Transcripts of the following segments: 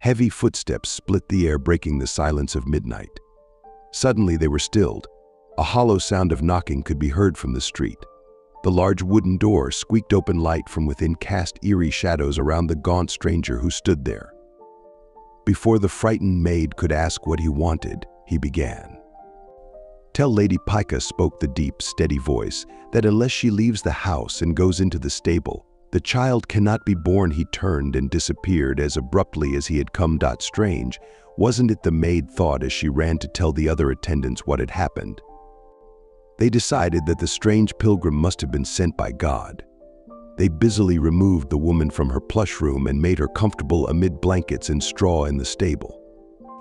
Heavy footsteps split the air, breaking the silence of midnight. Suddenly they were stilled. A hollow sound of knocking could be heard from the street. The large wooden door squeaked open. Light from within cast eerie shadows around the gaunt stranger who stood there. Before the frightened maid could ask what he wanted, he began. "Tell Lady Pica," spoke the deep, steady voice, "that unless she leaves the house and goes into the stable, the child cannot be born." He turned and disappeared as abruptly as he had come. Strange, wasn't it, the maid thought as she ran to tell the other attendants what had happened. They decided that the strange pilgrim must have been sent by God. They busily removed the woman from her plush room and made her comfortable amid blankets and straw in the stable.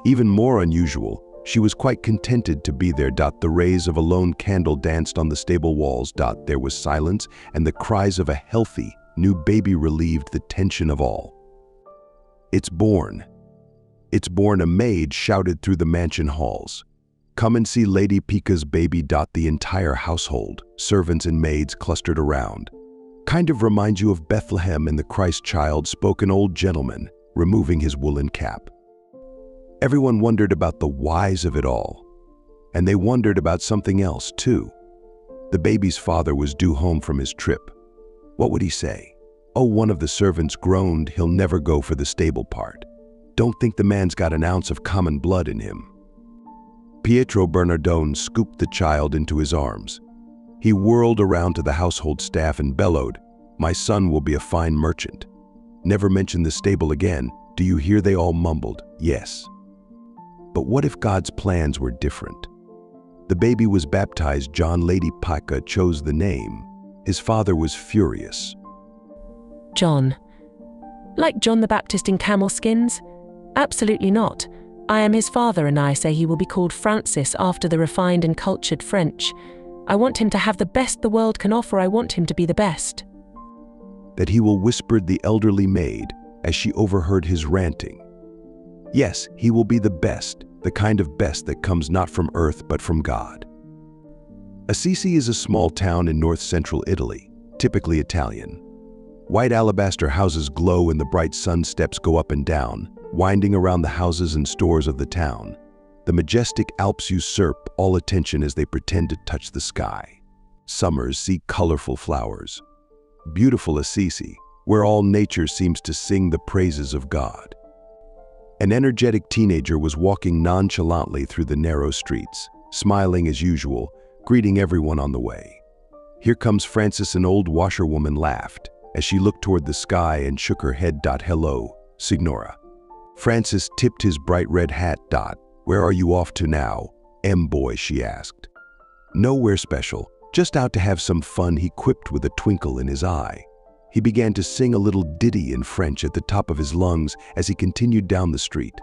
Even more unusual, she was quite contented to be there. The rays of a lone candle danced on the stable walls. There was silence, and the cries of a healthy, new baby relieved the tension of all. "It's born. It's born," a maid shouted through the mansion halls. "Come and see Lady Pica's baby." The entire household, servants and maids, clustered around. "Kind of reminds you of Bethlehem and the Christ child," spoke an old gentleman, removing his woolen cap. Everyone wondered about the whys of it all. And they wondered about something else, too. The baby's father was due home from his trip. What would he say? Oh, one of the servants groaned, "He'll never go for the stable part. Don't think the man's got an ounce of common blood in him." Pietro Bernardone scooped the child into his arms. He whirled around to the household staff and bellowed, "My son will be a fine merchant. Never mention the stable again. Do you hear?" They all mumbled, "Yes." But what if God's plans were different? The baby was baptized John. Lady Pica chose the name. His father was furious. "John? Like John the Baptist in camel skins? Absolutely not. I am his father, and I say he will be called Francis after the refined and cultured French. I want him to have the best the world can offer. I want him to be the best." "That he will," whispered the elderly maid as she overheard his ranting. "Yes, he will be the best, the kind of best that comes not from earth but from God." Assisi is a small town in north-central Italy, typically Italian. White alabaster houses glow and the bright sun steps go up and down, winding around the houses and stores of the town. The majestic Alps usurp all attention as they pretend to touch the sky. Summers see colorful flowers. Beautiful Assisi, where all nature seems to sing the praises of God. An energetic teenager was walking nonchalantly through the narrow streets, smiling as usual, greeting everyone on the way. "Here comes Francis," an old washerwoman laughed as she looked toward the sky and shook her head. "Hello, Signora." Francis tipped his bright red hat. "Where are you off to now, boy?" she asked. "Nowhere special, just out to have some fun," he quipped with a twinkle in his eye. He began to sing a little ditty in French at the top of his lungs as he continued down the street.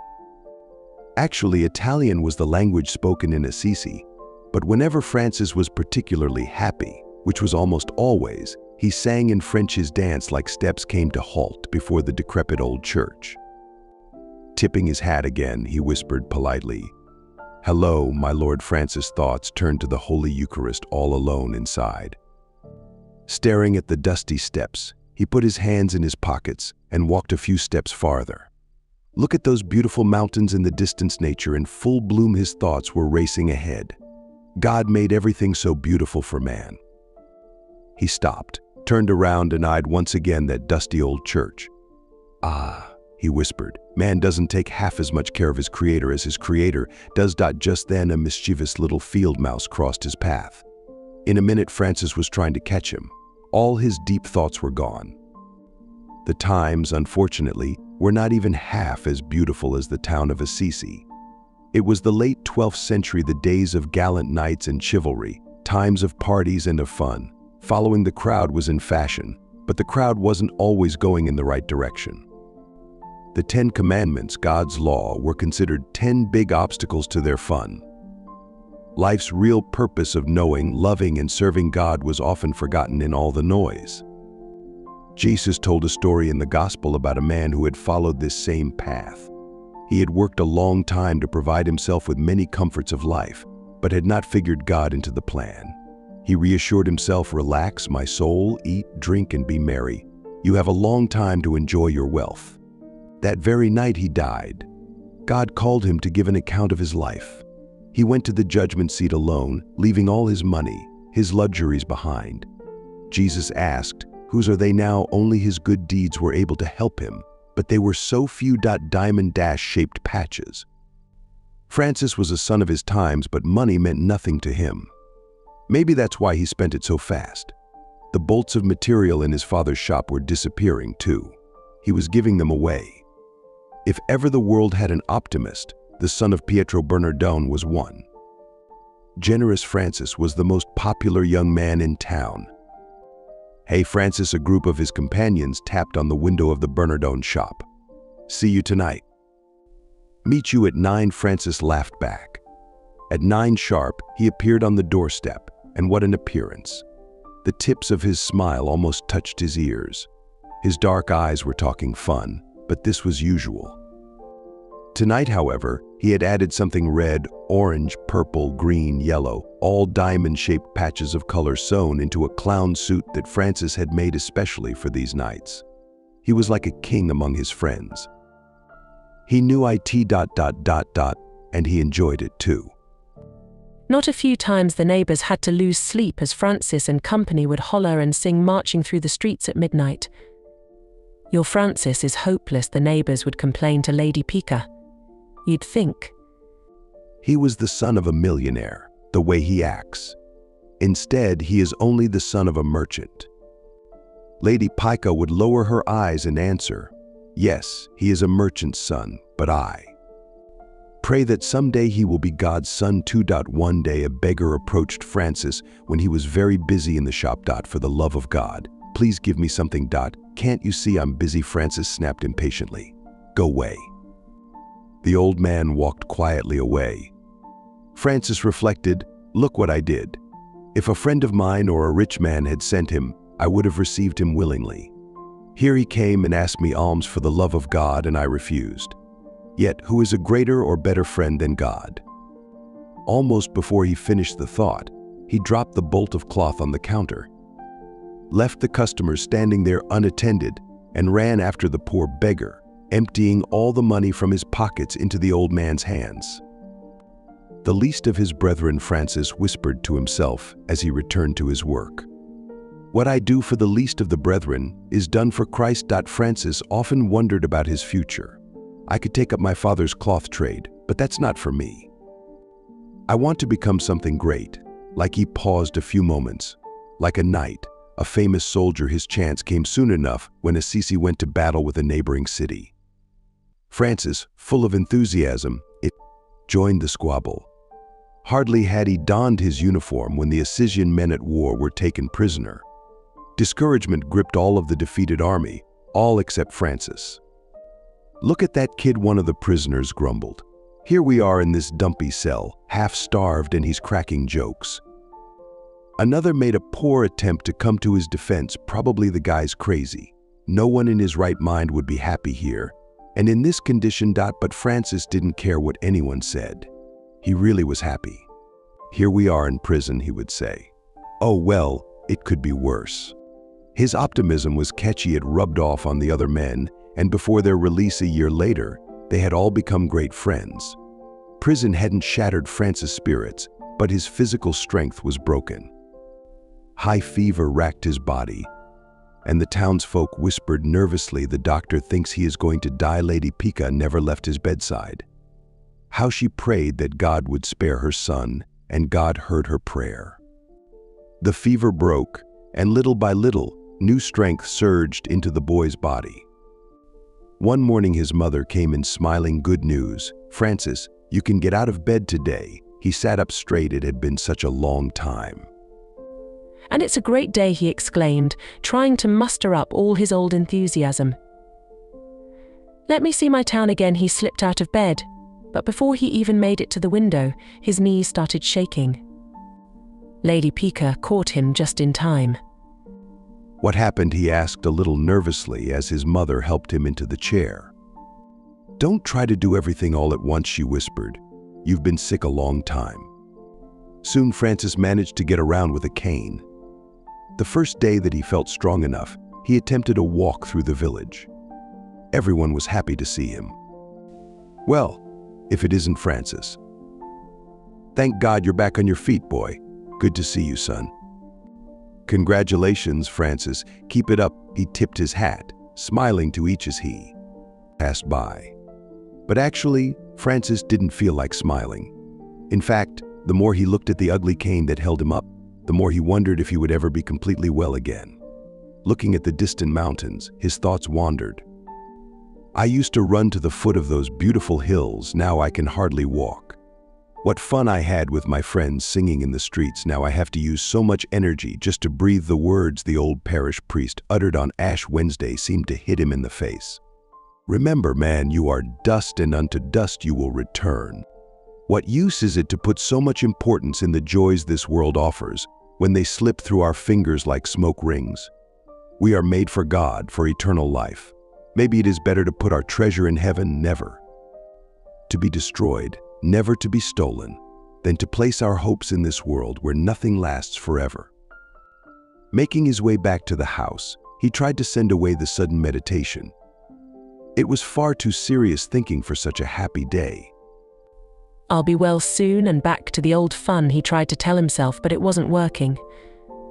Actually, Italian was the language spoken in Assisi, but whenever Francis was particularly happy, which was almost always, he sang in French. His dance like steps came to halt before the decrepit old church. Tipping his hat again, he whispered politely, "Hello, my Lord." Francis' thoughts turned to the Holy Eucharist all alone inside. Staring at the dusty steps, he put his hands in his pockets and walked a few steps farther. Look at those beautiful mountains in the distance. Nature in full bloom. His thoughts were racing ahead. God made everything so beautiful for man. He stopped, turned around and eyed once again that dusty old church. "Ah," he whispered, "man doesn't take half as much care of his creator as his creator does." Just then a mischievous little field mouse crossed his path. In a minute Francis was trying to catch him. All his deep thoughts were gone. The times, unfortunately, were not even half as beautiful as the town of Assisi. It was the late 12th century, the days of gallant knights and chivalry, times of parties and of fun. Following the crowd was in fashion, but the crowd wasn't always going in the right direction. The 10 Commandments, God's law, were considered 10 big obstacles to their fun. Life's real purpose of knowing, loving, and serving God was often forgotten in all the noise. Jesus told a story in the Gospel about a man who had followed this same path. He had worked a long time to provide himself with many comforts of life, but had not figured God into the plan. He reassured himself, "Relax, my soul, eat, drink, and be merry. You have a long time to enjoy your wealth." That very night he died. God called him to give an account of his life. He went to the judgment seat alone, leaving all his money, his luxuries behind. Jesus asked, "Whose are they now?" Only his good deeds were able to help him, but they were so few. Diamond dash-shaped patches. Francis was a son of his times, but money meant nothing to him. Maybe that's why he spent it so fast. The bolts of material in his father's shop were disappearing too. He was giving them away. If ever the world had an optimist, the son of Pietro Bernardone was one. Generous Francis was the most popular young man in town. "Hey Francis," a group of his companions tapped on the window of the Bernardone shop. "See you tonight." "Meet you at 9, Francis laughed back. At 9 sharp, he appeared on the doorstep, and what an appearance. The tips of his smile almost touched his ears. His dark eyes were talking fun, but this was usual. Tonight, however, he had added something red, orange, purple, green, yellow, all diamond-shaped patches of color sewn into a clown suit that Francis had made especially for these nights. He was like a king among his friends. He knew it ... and he enjoyed it too. Not a few times the neighbors had to lose sleep as Francis and company would holler and sing marching through the streets at midnight. "Your Francis is hopeless," the neighbors would complain to Lady Pica. You'd think. He was the son of a millionaire, the way he acts. Instead, he is only the son of a merchant. Lady Pica would lower her eyes and answer, "Yes, he is a merchant's son, but I pray that someday he will be God's son too." One day a beggar approached Francis when he was very busy in the shop. "For the love of God, please give me something. Can't you see I'm busy?" Francis snapped impatiently. "Go away." The old man walked quietly away. Francis reflected, "Look what I did. If a friend of mine or a rich man had sent him, I would have received him willingly. Here he came and asked me alms for the love of God, and I refused. Yet who is a greater or better friend than God?" Almost before he finished the thought, he dropped the bolt of cloth on the counter, left the customers standing there unattended, and ran after the poor beggar, emptying all the money from his pockets into the old man's hands. The least of his brethren, Francis whispered to himself as he returned to his work. "What I do for the least of the brethren is done for Christ." Francis often wondered about his future. "I could take up my father's cloth trade, but that's not for me. I want to become something great." Like he paused a few moments. Like a knight, a famous soldier, his chance came soon enough when Assisi went to battle with a neighboring city. Francis, full of enthusiasm, joined the squabble. Hardly had he donned his uniform when the Assisian men at war were taken prisoner. Discouragement gripped all of the defeated army, all except Francis. "Look at that kid," one of the prisoners grumbled. "Here we are in this dumpy cell, half-starved, and he's cracking jokes." Another made a poor attempt to come to his defense. "Probably the guy's crazy. No one in his right mind would be happy here, and in this condition." But Francis didn't care what anyone said. He really was happy. "Here we are in prison," he would say. "Oh well, it could be worse." His optimism was catchy. It rubbed off on the other men, and before their release a year later, they had all become great friends. Prison hadn't shattered Francis' spirits, but his physical strength was broken. High fever racked his body, and the townsfolk whispered nervously, "The doctor thinks he is going to die." Lady Pica never left his bedside. How she prayed that God would spare her son, and God heard her prayer. The fever broke, and little by little, new strength surged into the boy's body. One morning his mother came in smiling, "Good news, Francis, you can get out of bed today." He sat up straight. It had been such a long time. "And it's a great day," he exclaimed, trying to muster up all his old enthusiasm. "Let me see my town again." He slipped out of bed, but before he even made it to the window, his knees started shaking. Lady Pica caught him just in time. "What happened?" he asked a little nervously as his mother helped him into the chair. "Don't try to do everything all at once," she whispered. "You've been sick a long time." Soon Francis managed to get around with a cane. The first day that he felt strong enough, he attempted a walk through the village. Everyone was happy to see him. Well, if it isn't Francis. Thank God you're back on your feet, boy. Good to see you, son. Congratulations, Francis. Keep it up. He tipped his hat, smiling to each as he passed by. But actually, Francis didn't feel like smiling. In fact, the more he looked at the ugly cane that held him up, the more he wondered if he would ever be completely well again. Looking at the distant mountains, his thoughts wandered. I used to run to the foot of those beautiful hills, now I can hardly walk. What fun I had with my friends singing in the streets, now I have to use so much energy just to breathe the words the old parish priest uttered on Ash Wednesday seemed to hit him in the face. Remember, man, you are dust and unto dust you will return. What use is it to put so much importance in the joys this world offers when they slip through our fingers like smoke rings? We are made for God, for eternal life. Maybe it is better to put our treasure in heaven, never to be destroyed, never to be stolen, than to place our hopes in this world where nothing lasts forever. Making his way back to the house, he tried to send away the sudden meditation. It was far too serious thinking for such a happy day. I'll be well soon and back to the old fun, he tried to tell himself, but it wasn't working.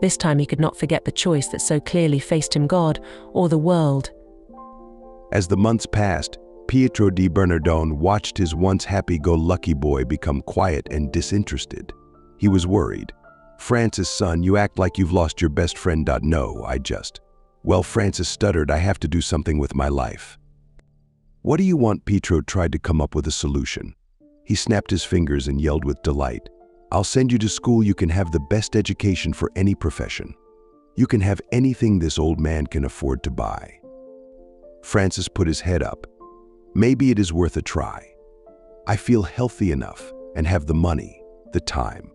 This time he could not forget the choice that so clearly faced him, God or the world. As the months passed, Pietro di Bernardone watched his once happy-go-lucky boy become quiet and disinterested. He was worried. Francis, son, you act like you've lost your best friend. No, I just. Well, Francis stuttered, I have to do something with my life. What do you want? Pietro tried to come up with a solution. He snapped his fingers and yelled with delight. I'll send you to school. You can have the best education for any profession. You can have anything this old man can afford to buy. Francis put his head up. Maybe it is worth a try. I feel healthy enough and have the money, the time.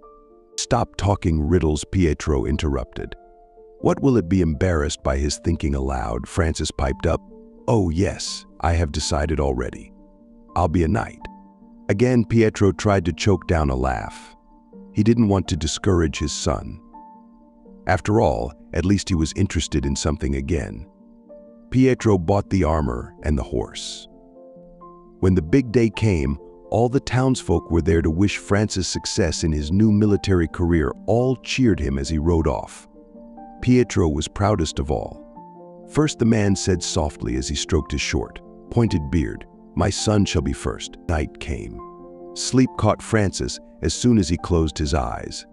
Stop talking riddles, Pietro interrupted. What will it be? Embarrassed by his thinking aloud, Francis piped up. Oh yes, I have decided already. I'll be a knight. Again, Pietro tried to choke down a laugh. He didn't want to discourage his son. After all, at least he was interested in something again. Pietro bought the armor and the horse. When the big day came, all the townsfolk were there to wish Francis success in his new military career. All cheered him as he rode off. Pietro was proudest of all. First, the man said softly as he stroked his short, pointed beard, "My son shall be first." Night came. Sleep caught Francis as soon as he closed his eyes.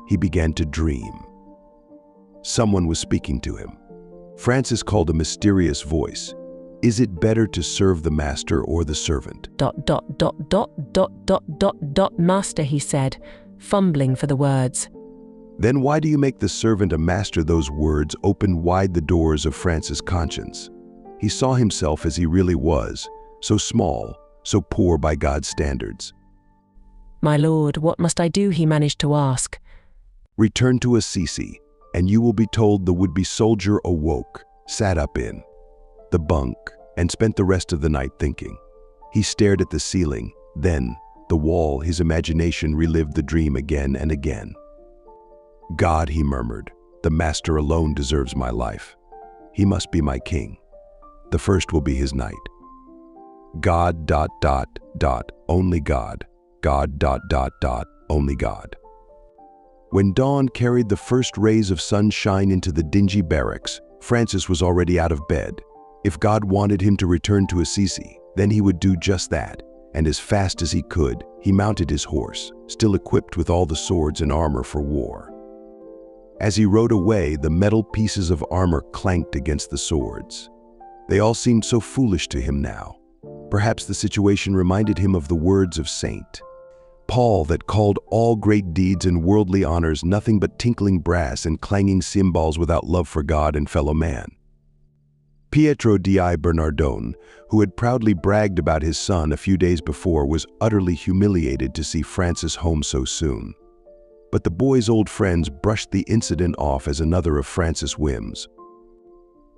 He began to dream. Someone was speaking to him. Francis called a mysterious voice. Is it better to serve the master or the servant? Master, he said, fumbling for the words. Then why do you make the servant a master? Those words opened wide the doors of Francis' conscience. He saw himself as he really was, so small, so poor by God's standards. My lord, what must I do? He managed to ask. Return to Assisi, and you will be told. The would-be soldier awoke, sat up in the bunk, and spent the rest of the night thinking. He stared at the ceiling, then the wall. His imagination relived the dream again and again. God, he murmured, the master alone deserves my life. He must be my king. The first will be his knight. God, only God. God, only God. When dawn carried the first rays of sunshine into the dingy barracks, Francis was already out of bed. If God wanted him to return to Assisi, then he would do just that, and as fast as he could, he mounted his horse, still equipped with all the swords and armor for war. As he rode away, the metal pieces of armor clanked against the swords. They all seemed so foolish to him now. Perhaps the situation reminded him of the words of Saint Paul that called all great deeds and worldly honors nothing but tinkling brass and clanging cymbals without love for God and fellow man. Pietro di Bernardone, who had proudly bragged about his son a few days before, was utterly humiliated to see Francis home so soon. But the boy's old friends brushed the incident off as another of Francis' whims.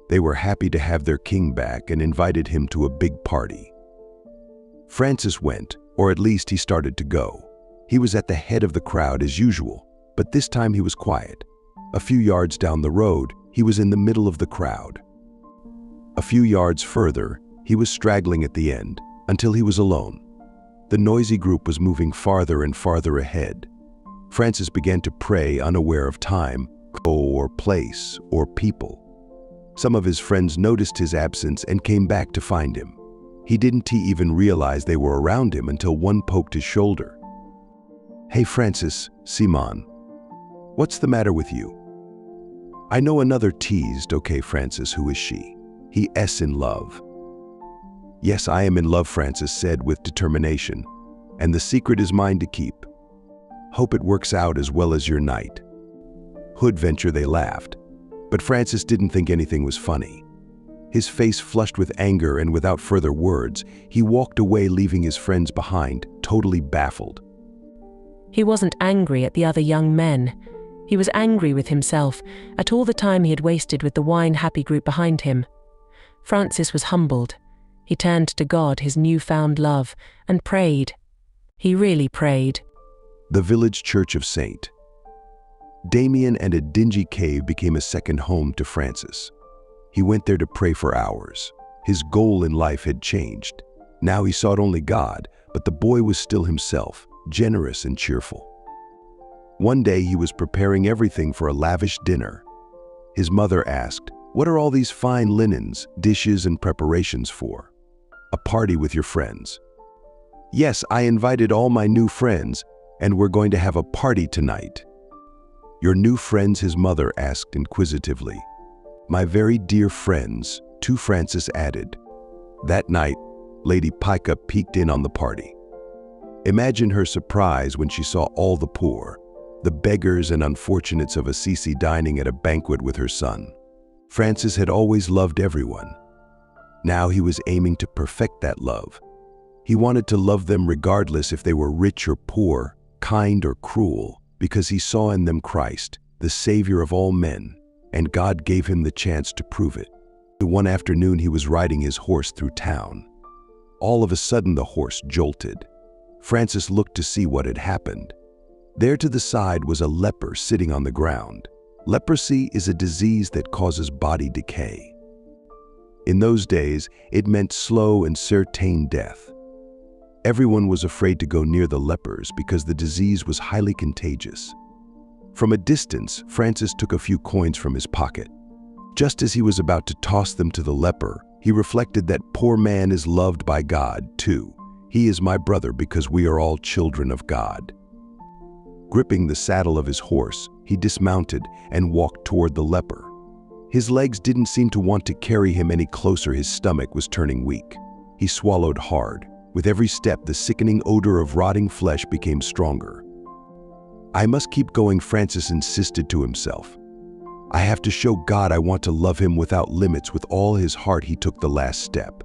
They were happy to have their king back and invited him to a big party. Francis went, or at least he started to go. He was at the head of the crowd as usual, but this time he was quiet. A few yards down the road, he was in the middle of the crowd. A few yards further, He was straggling at the end, until he was alone. The noisy group was moving farther and farther ahead. Francis began to pray, unaware of time, or place, or people. Some of his friends noticed his absence and came back to find him. He didn't even realize they were around him until one poked his shoulder. "Hey Francis, Simon. What's the matter with you?" I know another teased, "Okay Francis, who is she?" He's in love. "Yes, I am in love," Francis said with determination. "And the secret is mine to keep. Hope it works out as well as your night." Hoodventure, they laughed. But Francis didn't think anything was funny. His face flushed with anger, and without further words, he walked away, leaving his friends behind, totally baffled. He wasn't angry at the other young men. He was angry with himself at all the time he had wasted with the wine-happy group behind him. Francis was humbled. He turned to God, his newfound love, and prayed. He really prayed. The village church of St. Damien and a dingy cave became a second home to Francis. He went there to pray for hours. His goal in life had changed. Now he sought only God, but the boy was still himself, generous and cheerful. One day he was preparing everything for a lavish dinner. His mother asked, "What are all these fine linens, dishes, and preparations for?" "A party with your friends." "Yes, I invited all my new friends, and we're going to have a party tonight." "Your new friends?" his mother asked inquisitively. "My very dear friends," to Francis added. That night, Lady Pica peeked in on the party. Imagine her surprise when she saw all the poor, the beggars and unfortunates of Assisi dining at a banquet with her son. Francis had always loved everyone. Now he was aiming to perfect that love. He wanted to love them regardless if they were rich or poor, kind or cruel, because he saw in them Christ, the Savior of all men, and God gave him the chance to prove it. The one afternoon he was riding his horse through town. All of a sudden the horse jolted. Francis looked to see what had happened. There to the side was a leper sitting on the ground. Leprosy is a disease that causes body decay. In those days, it meant slow and certain death. Everyone was afraid to go near the lepers because the disease was highly contagious. From a distance, Francis took a few coins from his pocket. Just as he was about to toss them to the leper, he reflected that poor man is loved by God, too. He is my brother because we are all children of God. Gripping the saddle of his horse, he dismounted and walked toward the leper. His legs didn't seem to want to carry him any closer. His stomach was turning weak. He swallowed hard. With every step, the sickening odor of rotting flesh became stronger. "I must keep going," Francis insisted to himself. "I have to show God I want to love him without limits." With all his heart, he took the last step.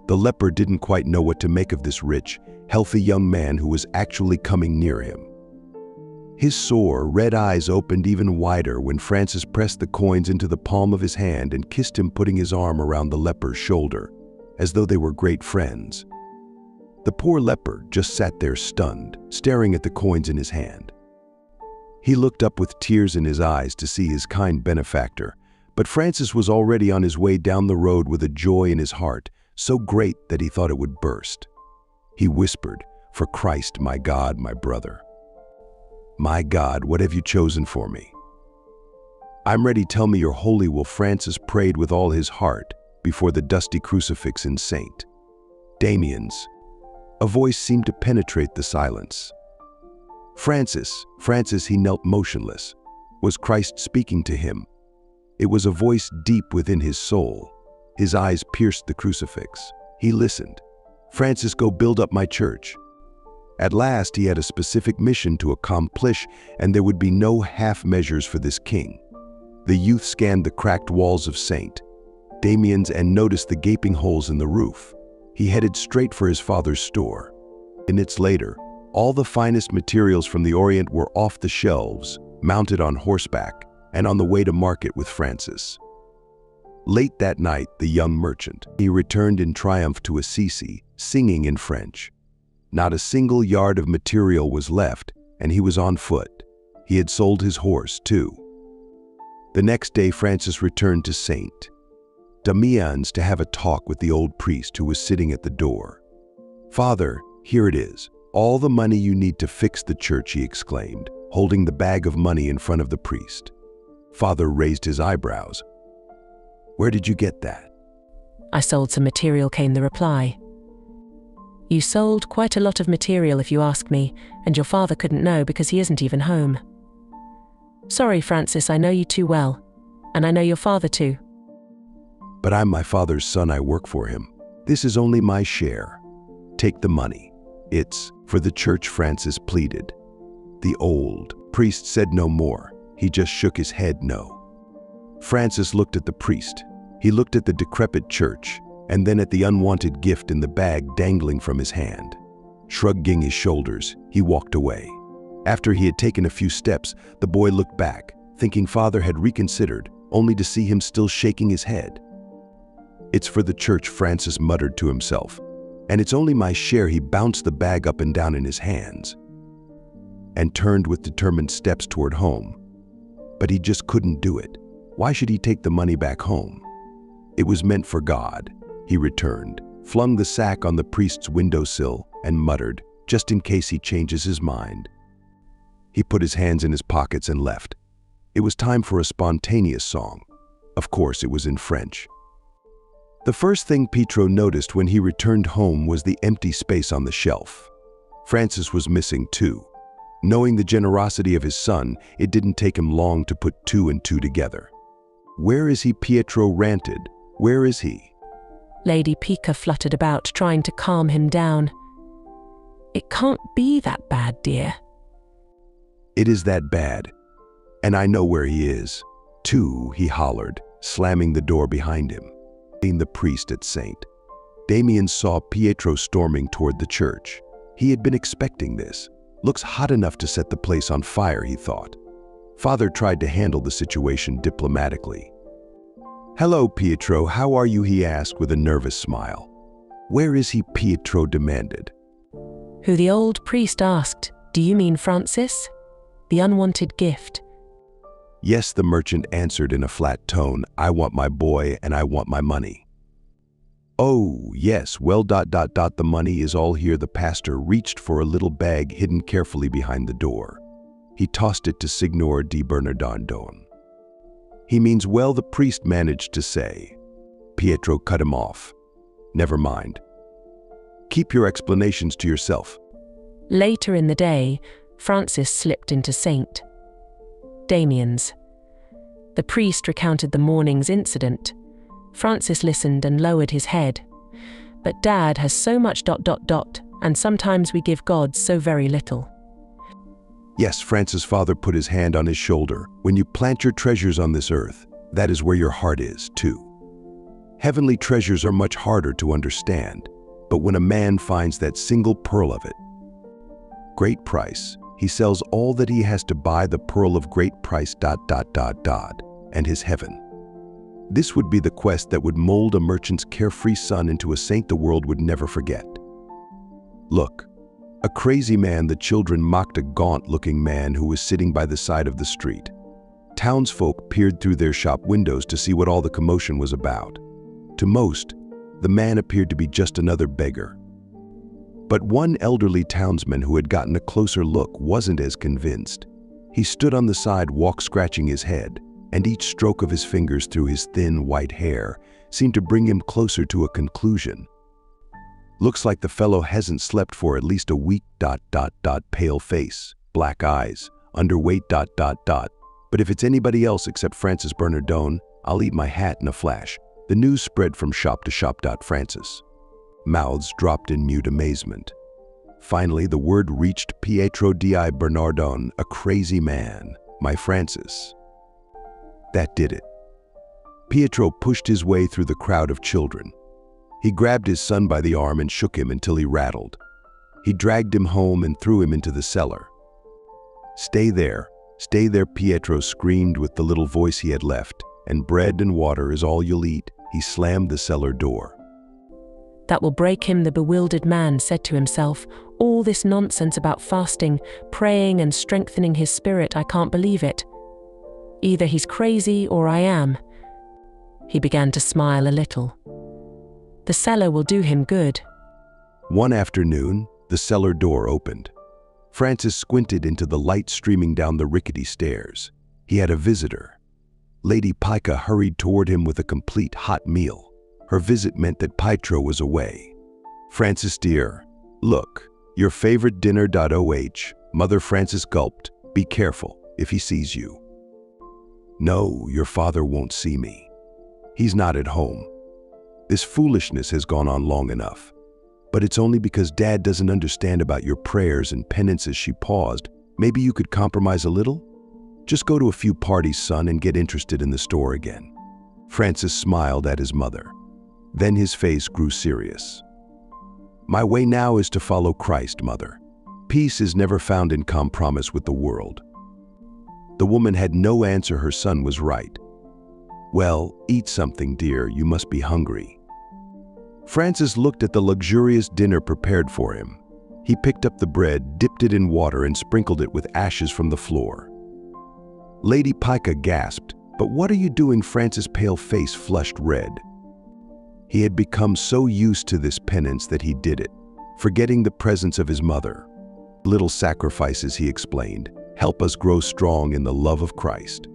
The leper didn't quite know what to make of this rich, healthy young man who was actually coming near him. His sore, red eyes opened even wider when Francis pressed the coins into the palm of his hand and kissed him, putting his arm around the leper's shoulder, as though they were great friends. The poor leper just sat there stunned, staring at the coins in his hand. He looked up with tears in his eyes to see his kind benefactor, but Francis was already on his way down the road with a joy in his heart, so great that he thought it would burst. He whispered, "For Christ, my God, my brother. My God, what have you chosen for me? I'm ready, tell me you're holy." Will Francis prayed with all his heart before the dusty crucifix in St. Damien's. A voice seemed to penetrate the silence. "Francis, Francis," he knelt motionless. Was Christ speaking to him? It was a voice deep within his soul. His eyes pierced the crucifix. He listened. "Francis, go build up my church." At last he had a specific mission to accomplish, and there would be no half measures for this king. The youth scanned the cracked walls of St. Damien's and noticed the gaping holes in the roof. He headed straight for his father's store. Minutes later, all the finest materials from the Orient were off the shelves, mounted on horseback, and on the way to market with Francis. Late that night, the young merchant, he returned in triumph to Assisi, singing in French. Not a single yard of material was left, and he was on foot. He had sold his horse, too. The next day, Francis returned to St. Damians to have a talk with the old priest who was sitting at the door. "Father, here it is. All the money you need to fix the church," he exclaimed, holding the bag of money in front of the priest. Father raised his eyebrows. "Where did you get that?" "I sold some material," came the reply. "You sold quite a lot of material if you ask me, and your father couldn't know because he isn't even home." "Sorry, Francis, I know you too well, and I know your father too." "But I'm my father's son, I work for him. This is only my share. Take the money. It's for the church," Francis pleaded. The old priest said no more. He just shook his head no. Francis looked at the priest. He looked at the decrepit church, and then at the unwanted gift in the bag dangling from his hand. Shrugging his shoulders, he walked away. After he had taken a few steps, the boy looked back, thinking father had reconsidered, only to see him still shaking his head. "It's for the church," Francis muttered to himself. "And it's only my share." He bounced the bag up and down in his hands and turned with determined steps toward home. But he just couldn't do it. Why should he take the money back home? It was meant for God. He returned, flung the sack on the priest's windowsill, and muttered, just in case he changes his mind. He put his hands in his pockets and left. It was time for a spontaneous song. Of course, it was in French. The first thing Pietro noticed when he returned home was the empty space on the shelf. Francis was missing too. Knowing the generosity of his son, it didn't take him long to put two and two together. "Where is he?" Pietro ranted. "Where is he?" Lady Pica fluttered about, trying to calm him down. "It can't be that bad, dear." "It is that bad. And I know where he is, too," he hollered, slamming the door behind him. The priest at St. Damien saw Pietro storming toward the church. He had been expecting this. Looks hot enough to set the place on fire, he thought. Father tried to handle the situation diplomatically. "Hello, Pietro, how are you?" he asked with a nervous smile. "Where is he?" Pietro demanded. Who the old priest asked, "Do you mean Francis? The unwanted gift?" "Yes," the merchant answered in a flat tone. "I want my boy and I want my money." "Oh, yes, well, the money is all here." The pastor reached for a little bag hidden carefully behind the door. He tossed it to Signor di Bernardone. "He means well," the priest managed to say. Pietro cut him off. "Never mind. Keep your explanations to yourself." Later in the day, Francis slipped into St. Damien's. The priest recounted the morning's incident. Francis listened and lowered his head. "But Dad has so much ... and sometimes we give God so very little." "Yes," Francis' father put his hand on his shoulder. "When you plant your treasures on this earth, that is where your heart is, too. Heavenly treasures are much harder to understand, but when a man finds that single pearl of it, great price, he sells all that he has to buy the pearl of great price ... and his heaven. This would be the quest that would mold a merchant's carefree son into a saint the world would never forget. Look, a crazy man," the children mocked a gaunt-looking man who was sitting by the side of the street. Townsfolk peered through their shop windows to see what all the commotion was about. To most, the man appeared to be just another beggar. But one elderly townsman who had gotten a closer look wasn't as convinced. He stood on the sidewalk scratching his head, and each stroke of his fingers through his thin white hair seemed to bring him closer to a conclusion. "Looks like the fellow hasn't slept for at least a week ... Pale face, black eyes, underweight ... But if it's anybody else except Francis Bernardone, I'll eat my hat in a flash." The news spread from shop to shop. Francis. Mouths dropped in mute amazement. Finally, the word reached Pietro di Bernardone, "A crazy man, my Francis." That did it. Pietro pushed his way through the crowd of children. He grabbed his son by the arm and shook him until he rattled. He dragged him home and threw him into the cellar. Stay there, Pietro screamed with the little voice he had left, "and bread and water is all you'll eat." He slammed the cellar door. "That will break him," the bewildered man said to himself. "All this nonsense about fasting, praying and strengthening his spirit, I can't believe it. Either he's crazy or I am." He began to smile a little. The cellar will do him good. One afternoon, the cellar door opened. Francis squinted into the light streaming down the rickety stairs. He had a visitor. Lady Pica hurried toward him with a complete hot meal. Her visit meant that Pietro was away. "Francis dear, look, your favorite dinner.oh." Mother Francis gulped. "Be careful if he sees you." "No, your father won't see me. He's not at home. This foolishness has gone on long enough. But it's only because Dad doesn't understand about your prayers and penances." She paused. "Maybe you could compromise a little? Just go to a few parties, son, and get interested in the store again." Francis smiled at his mother. Then his face grew serious. "My way now is to follow Christ, Mother. Peace is never found in compromise with the world." The woman had no answer. Her son was right. "Well, eat something, dear. You must be hungry." Francis looked at the luxurious dinner prepared for him. He picked up the bread, dipped it in water, and sprinkled it with ashes from the floor. Lady Pica gasped. "But what are you doing?" Francis' pale face flushed red. He had become so used to this penance that he did it, forgetting the presence of his mother. "Little sacrifices," he explained, "help us grow strong in the love of Christ.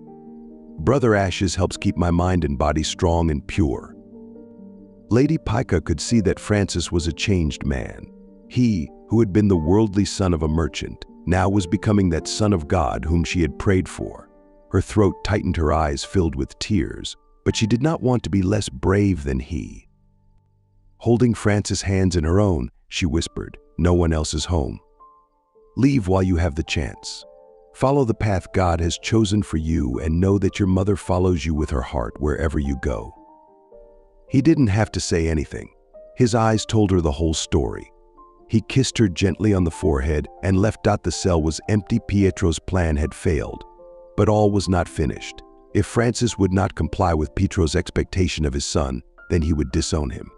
Brother Ashes helps keep my mind and body strong and pure." Lady Pica could see that Francis was a changed man. He, who had been the worldly son of a merchant, now was becoming that Son of God whom she had prayed for. Her throat tightened, her eyes filled with tears, but she did not want to be less brave than he. Holding Francis' hands in her own, she whispered, "No one else is home. Leave while you have the chance. Follow the path God has chosen for you and know that your mother follows you with her heart wherever you go." He didn't have to say anything. His eyes told her the whole story. He kissed her gently on the forehead and left. The cell was empty. Pietro's plan had failed. But all was not finished. If Francis would not comply with Pietro's expectation of his son, then he would disown him.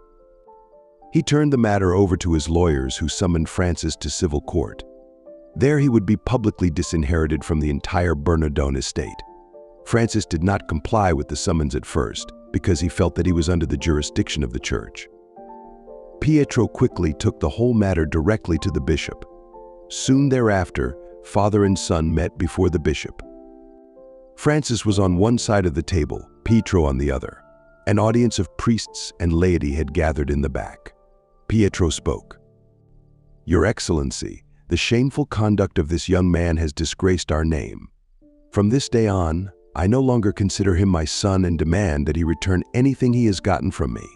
He turned the matter over to his lawyers, who summoned Francis to civil court. There he would be publicly disinherited from the entire Bernardone estate. Francis did not comply with the summons at first, because he felt that he was under the jurisdiction of the church. Pietro quickly took the whole matter directly to the bishop. Soon thereafter, father and son met before the bishop. Francis was on one side of the table, Pietro on the other. An audience of priests and laity had gathered in the back. Pietro spoke. "Your Excellency, the shameful conduct of this young man has disgraced our name. From this day on, I no longer consider him my son and demand that he return anything he has gotten from me."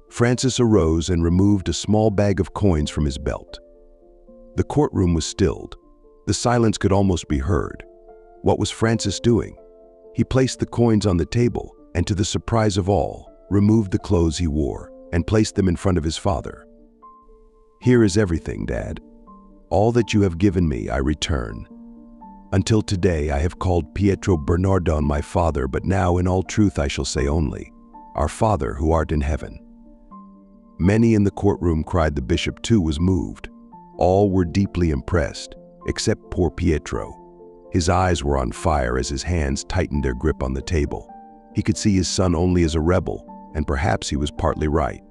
Francis arose and removed a small bag of coins from his belt. The courtroom was stilled. The silence could almost be heard. What was Francis doing? He placed the coins on the table and, to the surprise of all, removed the clothes he wore and placed them in front of his father. "Here is everything, Dad. All that you have given me, I return. Until today, I have called Pietro Bernardone my father, but now in all truth I shall say only, Our Father who art in heaven." Many in the courtroom cried. The bishop too was moved. All were deeply impressed, except poor Pietro. His eyes were on fire as his hands tightened their grip on the table. He could see his son only as a rebel, and perhaps he was partly right.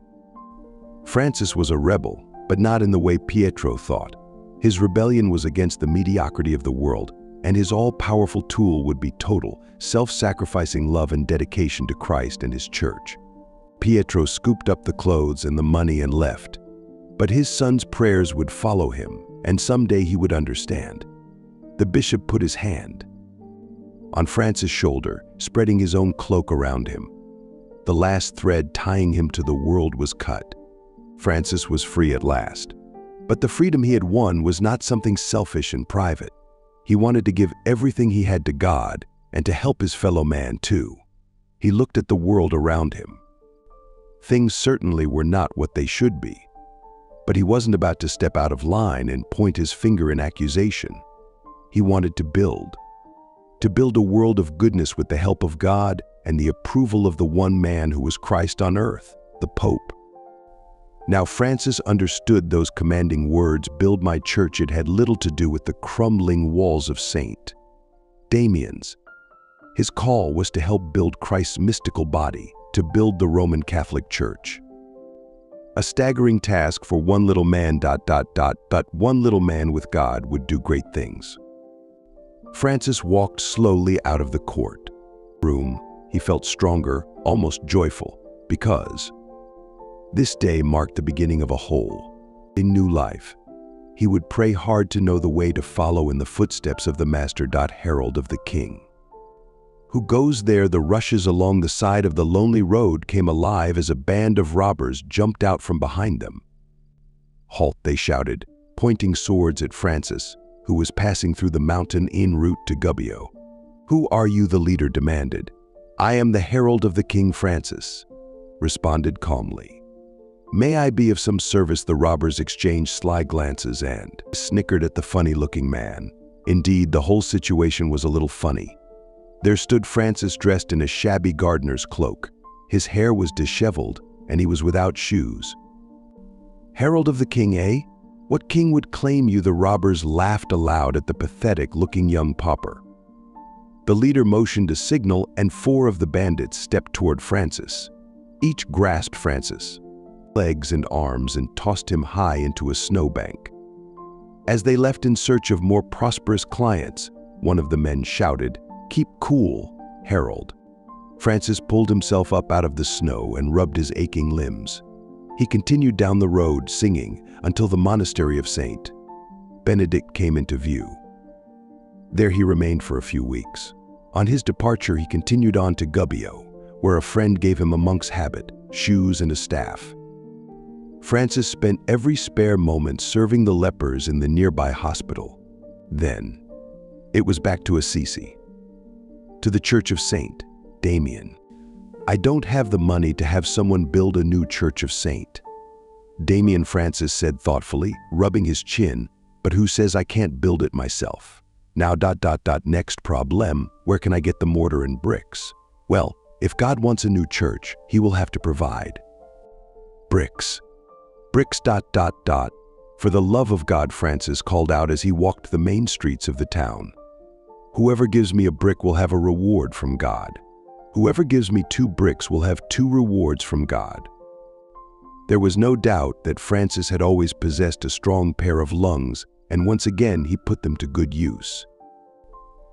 Francis was a rebel, but not in the way Pietro thought. His rebellion was against the mediocrity of the world, and his all-powerful tool would be total, self-sacrificing love and dedication to Christ and his church. Pietro scooped up the clothes and the money and left. But his son's prayers would follow him, and someday he would understand. The bishop put his hand on Francis' shoulder, spreading his own cloak around him. The last thread tying him to the world was cut. Francis was free at last. But the freedom he had won was not something selfish and private. He wanted to give everything he had to God and to help his fellow man too. He looked at the world around him. Things certainly were not what they should be. But he wasn't about to step out of line and point his finger in accusation. He wanted to build a world of goodness with the help of God and the approval of the one man who was Christ on earth, the Pope. Now Francis understood those commanding words, "Build my church." It had little to do with the crumbling walls of St. Damian's. His call was to help build Christ's mystical body, to build the Roman Catholic Church. A staggering task for one little man. One little man with God would do great things. Francis walked slowly out of the court room. He felt stronger, almost joyful, because this day marked the beginning of a new life. He would pray hard to know the way to follow in the footsteps of the Master. Herald of the King. Who goes there? The rushes along the side of the lonely road came alive as a band of robbers jumped out from behind them. "Halt!" they shouted, pointing swords at Francis, who was passing through the mountain en route to Gubbio. "Who are you?" the leader demanded. "I am the herald of the King," Francis responded calmly. "May I be of some service?" The robbers exchanged sly glances and snickered at the funny-looking man. Indeed, the whole situation was a little funny. There stood Francis dressed in a shabby gardener's cloak. His hair was disheveled, and he was without shoes. "Herald of the King, eh? What king would claim you?" The robbers laughed aloud at the pathetic-looking young pauper. The leader motioned a signal, and 4 of the bandits stepped toward Francis. Each grasped Francis' legs and arms and tossed him high into a snowbank. As they left in search of more prosperous clients, one of the men shouted, "Keep cool, Herald." Francis pulled himself up out of the snow and rubbed his aching limbs. He continued down the road singing until the monastery of St. Benedict came into view. There he remained for a few weeks. On his departure, he continued on to Gubbio, where a friend gave him a monk's habit, shoes, and a staff. Francis spent every spare moment serving the lepers in the nearby hospital. Then, it was back to Assisi, to the Church of Saint Damien. "I don't have the money to have someone build a new Church of Saint Damien," Francis said thoughtfully, rubbing his chin, "but who says I can't build it myself? Now, next problem, where can I get the mortar and bricks? Well, if God wants a new church, he will have to provide bricks. Bricks. For the love of God," Francis called out as he walked the main streets of the town. "Whoever gives me a brick will have a reward from God. Whoever gives me 2 bricks will have 2 rewards from God." There was no doubt that Francis had always possessed a strong pair of lungs, and once again he put them to good use.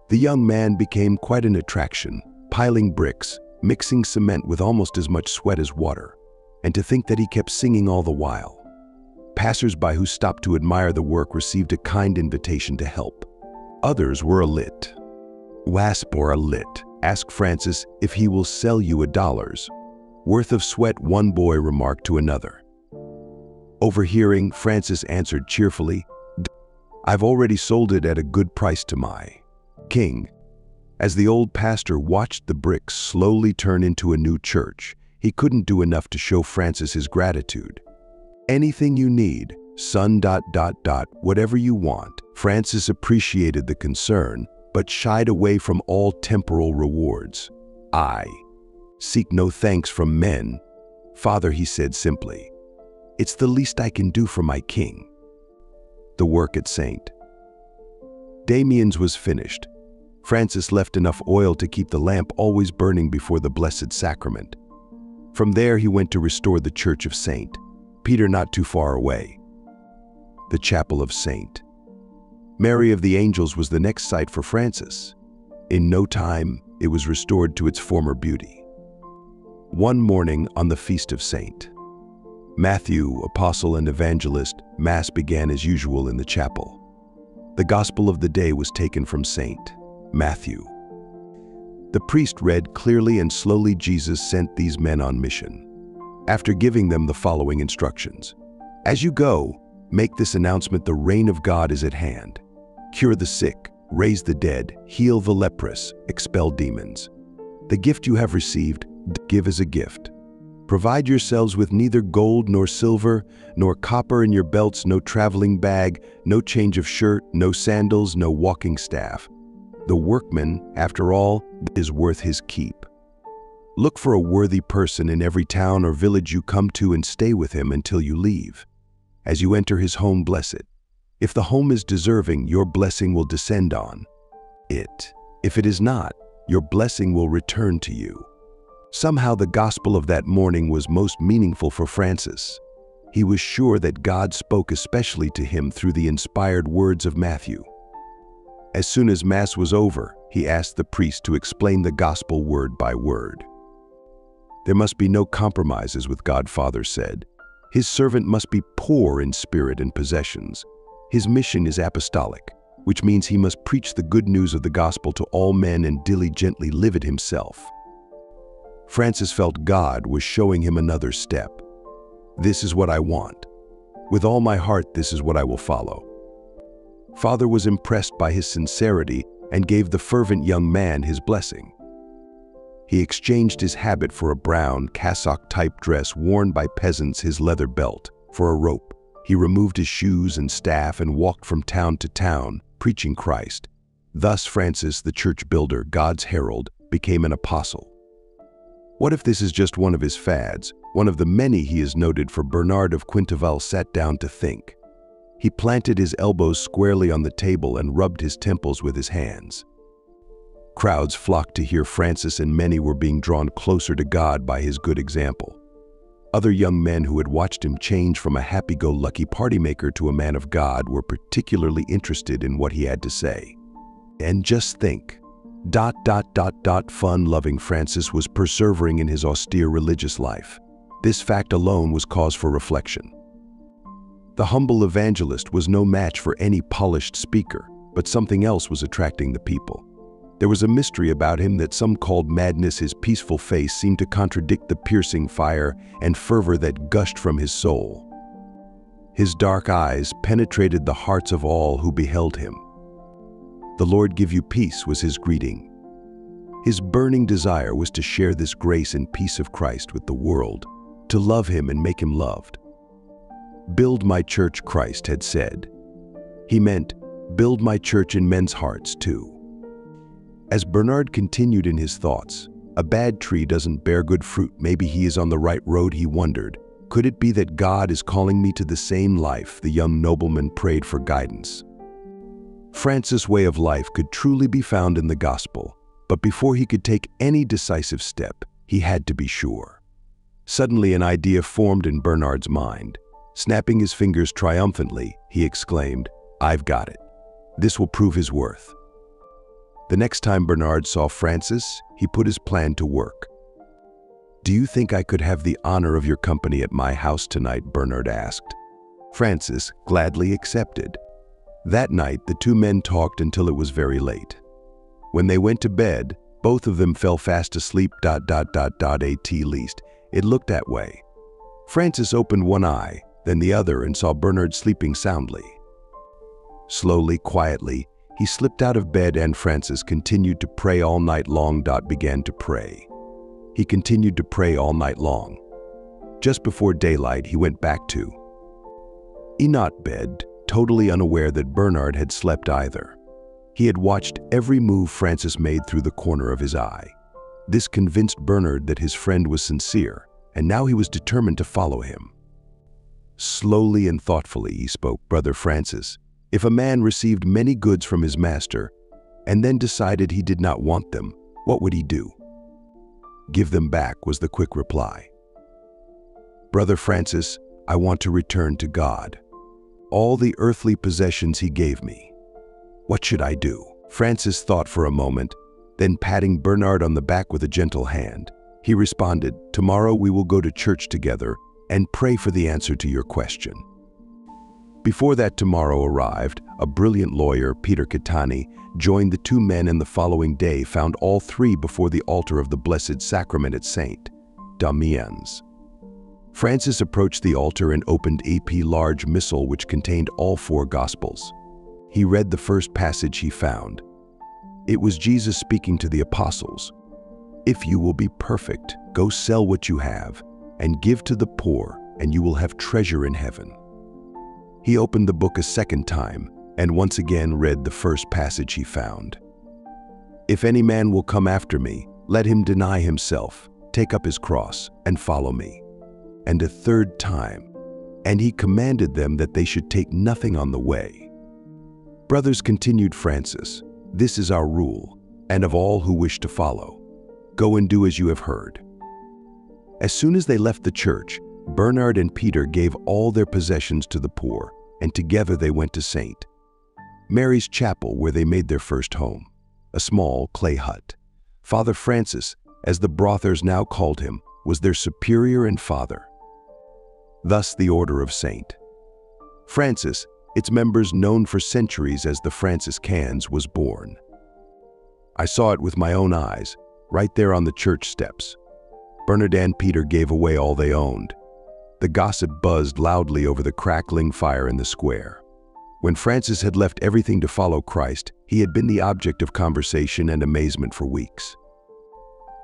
The young man became quite an attraction, piling bricks, mixing cement with almost as much sweat as water. And to think that he kept singing all the while. Passers-by who stopped to admire the work received a kind invitation to help. Others were a lit. "Wasp or a lit? Ask Francis if he will sell you $1 worth of sweat," one boy remarked to another. Overhearing, Francis answered cheerfully, "I've already sold it at a good price to my king." As the old pastor watched the bricks slowly turn into a new church, he couldn't do enough to show Francis his gratitude. "Anything you need, son. Whatever you want." Francis appreciated the concern, but shied away from all temporal rewards. "I seek no thanks from men, Father," he said simply. "It's the least I can do for my king." The work at St. Damien's was finished. Francis left enough oil to keep the lamp always burning before the Blessed Sacrament. From there he went to restore the Church of St. Peter not too far away. The Chapel of St. Mary of the Angels was the next site for Francis. In no time, it was restored to its former beauty. One morning on the feast of St. Matthew, apostle and evangelist, Mass began as usual in the chapel. The Gospel of the day was taken from St. Matthew. The priest read clearly and slowly, "Jesus sent these men on mission," after giving them the following instructions. "As you go, make this announcement: the reign of God is at hand. Cure the sick, raise the dead, heal the leprous, expel demons. The gift you have received, give as a gift. Provide yourselves with neither gold nor silver, nor copper in your belts, no traveling bag, no change of shirt, no sandals, no walking staff. The workman, after all, is worth his keep. Look for a worthy person in every town or village you come to and stay with him until you leave. As you enter his home, bless it. If the home is deserving, your blessing will descend on it. If it is not, your blessing will return to you." Somehow the gospel of that morning was most meaningful for Francis. He was sure that God spoke especially to him through the inspired words of Matthew. As soon as Mass was over, he asked the priest to explain the gospel word by word. There must be no compromises with God, Father said. His servant must be poor in spirit and possessions. His mission is apostolic, which means he must preach the good news of the gospel to all men and diligently live it himself. Francis felt God was showing him another step. This is what I want. With all my heart, this is what I will follow. Father was impressed by his sincerity and gave the fervent young man his blessing. He exchanged his habit for a brown, cassock-type dress worn by peasants, his leather belt, for a rope. He removed his shoes and staff and walked from town to town, preaching Christ. Thus Francis, the church builder, God's herald, became an apostle. What if this is just one of his fads, one of the many he is noted for? Bernard of Quintaval sat down to think. He planted his elbows squarely on the table and rubbed his temples with his hands. Crowds flocked to hear Francis, and many were being drawn closer to God by his good example. Other young men who had watched him change from a happy-go-lucky party maker to a man of God were particularly interested in what he had to say. And just think, fun-loving Francis was persevering in his austere religious life. This fact alone was cause for reflection. The humble evangelist was no match for any polished speaker, but something else was attracting the people. There was a mystery about him that some called madness. His peaceful face seemed to contradict the piercing fire and fervor that gushed from his soul. His dark eyes penetrated the hearts of all who beheld him. "The Lord give you peace," was his greeting. His burning desire was to share this grace and peace of Christ with the world, to love him and make him loved. "Build my church," Christ had said. He meant, build my church in men's hearts too. As Bernard continued in his thoughts, a bad tree doesn't bear good fruit. Maybe he is on the right road, he wondered. Could it be that God is calling me to the same life? The young nobleman prayed for guidance. Francis' way of life could truly be found in the gospel, but before he could take any decisive step, he had to be sure. Suddenly an idea formed in Bernard's mind. Snapping his fingers triumphantly, he exclaimed, "I've got it. This will prove his worth." The next time Bernard saw Francis, he put his plan to work. "Do you think I could have the honor of your company at my house tonight?" Bernard asked. Francis gladly accepted. That night, the two men talked until it was very late. When they went to bed, both of them fell fast asleep. At least, it looked that way. Francis opened one eye, then the other, and saw Bernard sleeping soundly. Slowly, quietly, he slipped out of bed, and Francis continued to pray all night long. Began to pray. He continued to pray all night long. Just before daylight, he went back to Enoch bed, totally unaware that Bernard had slept either. He had watched every move Francis made through the corner of his eye. This convinced Bernard that his friend was sincere, and now he was determined to follow him. Slowly and thoughtfully he spoke. "Brother Francis, if a man received many goods from his master and then decided he did not want them, what would he do?" "Give them back," was the quick reply. "Brother Francis, I want to return to God. All the earthly possessions he gave me. What should I do?" Francis thought for a moment, then patting Bernard on the back with a gentle hand, he responded, "Tomorrow we will go to church together and pray for the answer to your question." Before that tomorrow arrived, a brilliant lawyer, Peter Catani, joined the two men, and the following day found all three before the altar of the Blessed Sacrament at St. Damien's. Francis approached the altar and opened a large missal which contained all four Gospels. He read the first passage he found. It was Jesus speaking to the apostles. "If you will be perfect, go sell what you have and give to the poor, and you will have treasure in heaven." He opened the book a second time and once again read the first passage he found. "If any man will come after me, let him deny himself, take up his cross, and follow me." And a third time, "And he commanded them that they should take nothing on the way." "Brothers," continued Francis, "this is our rule. and of all who wish to follow. Go and do as you have heard." As soon as they left the church, Bernard and Peter gave all their possessions to the poor, and together they went to St. Mary's Chapel, where they made their first home, a small clay hut. Father Francis, as the brothers now called him, was their superior and father. Thus the Order of St. Francis, its members known for centuries as the Franciscans, was born. I saw it with my own eyes, right there on the church steps. Bernard and Peter gave away all they owned. The gossip buzzed loudly over the crackling fire in the square. When Francis had left everything to follow Christ, he had been the object of conversation and amazement for weeks.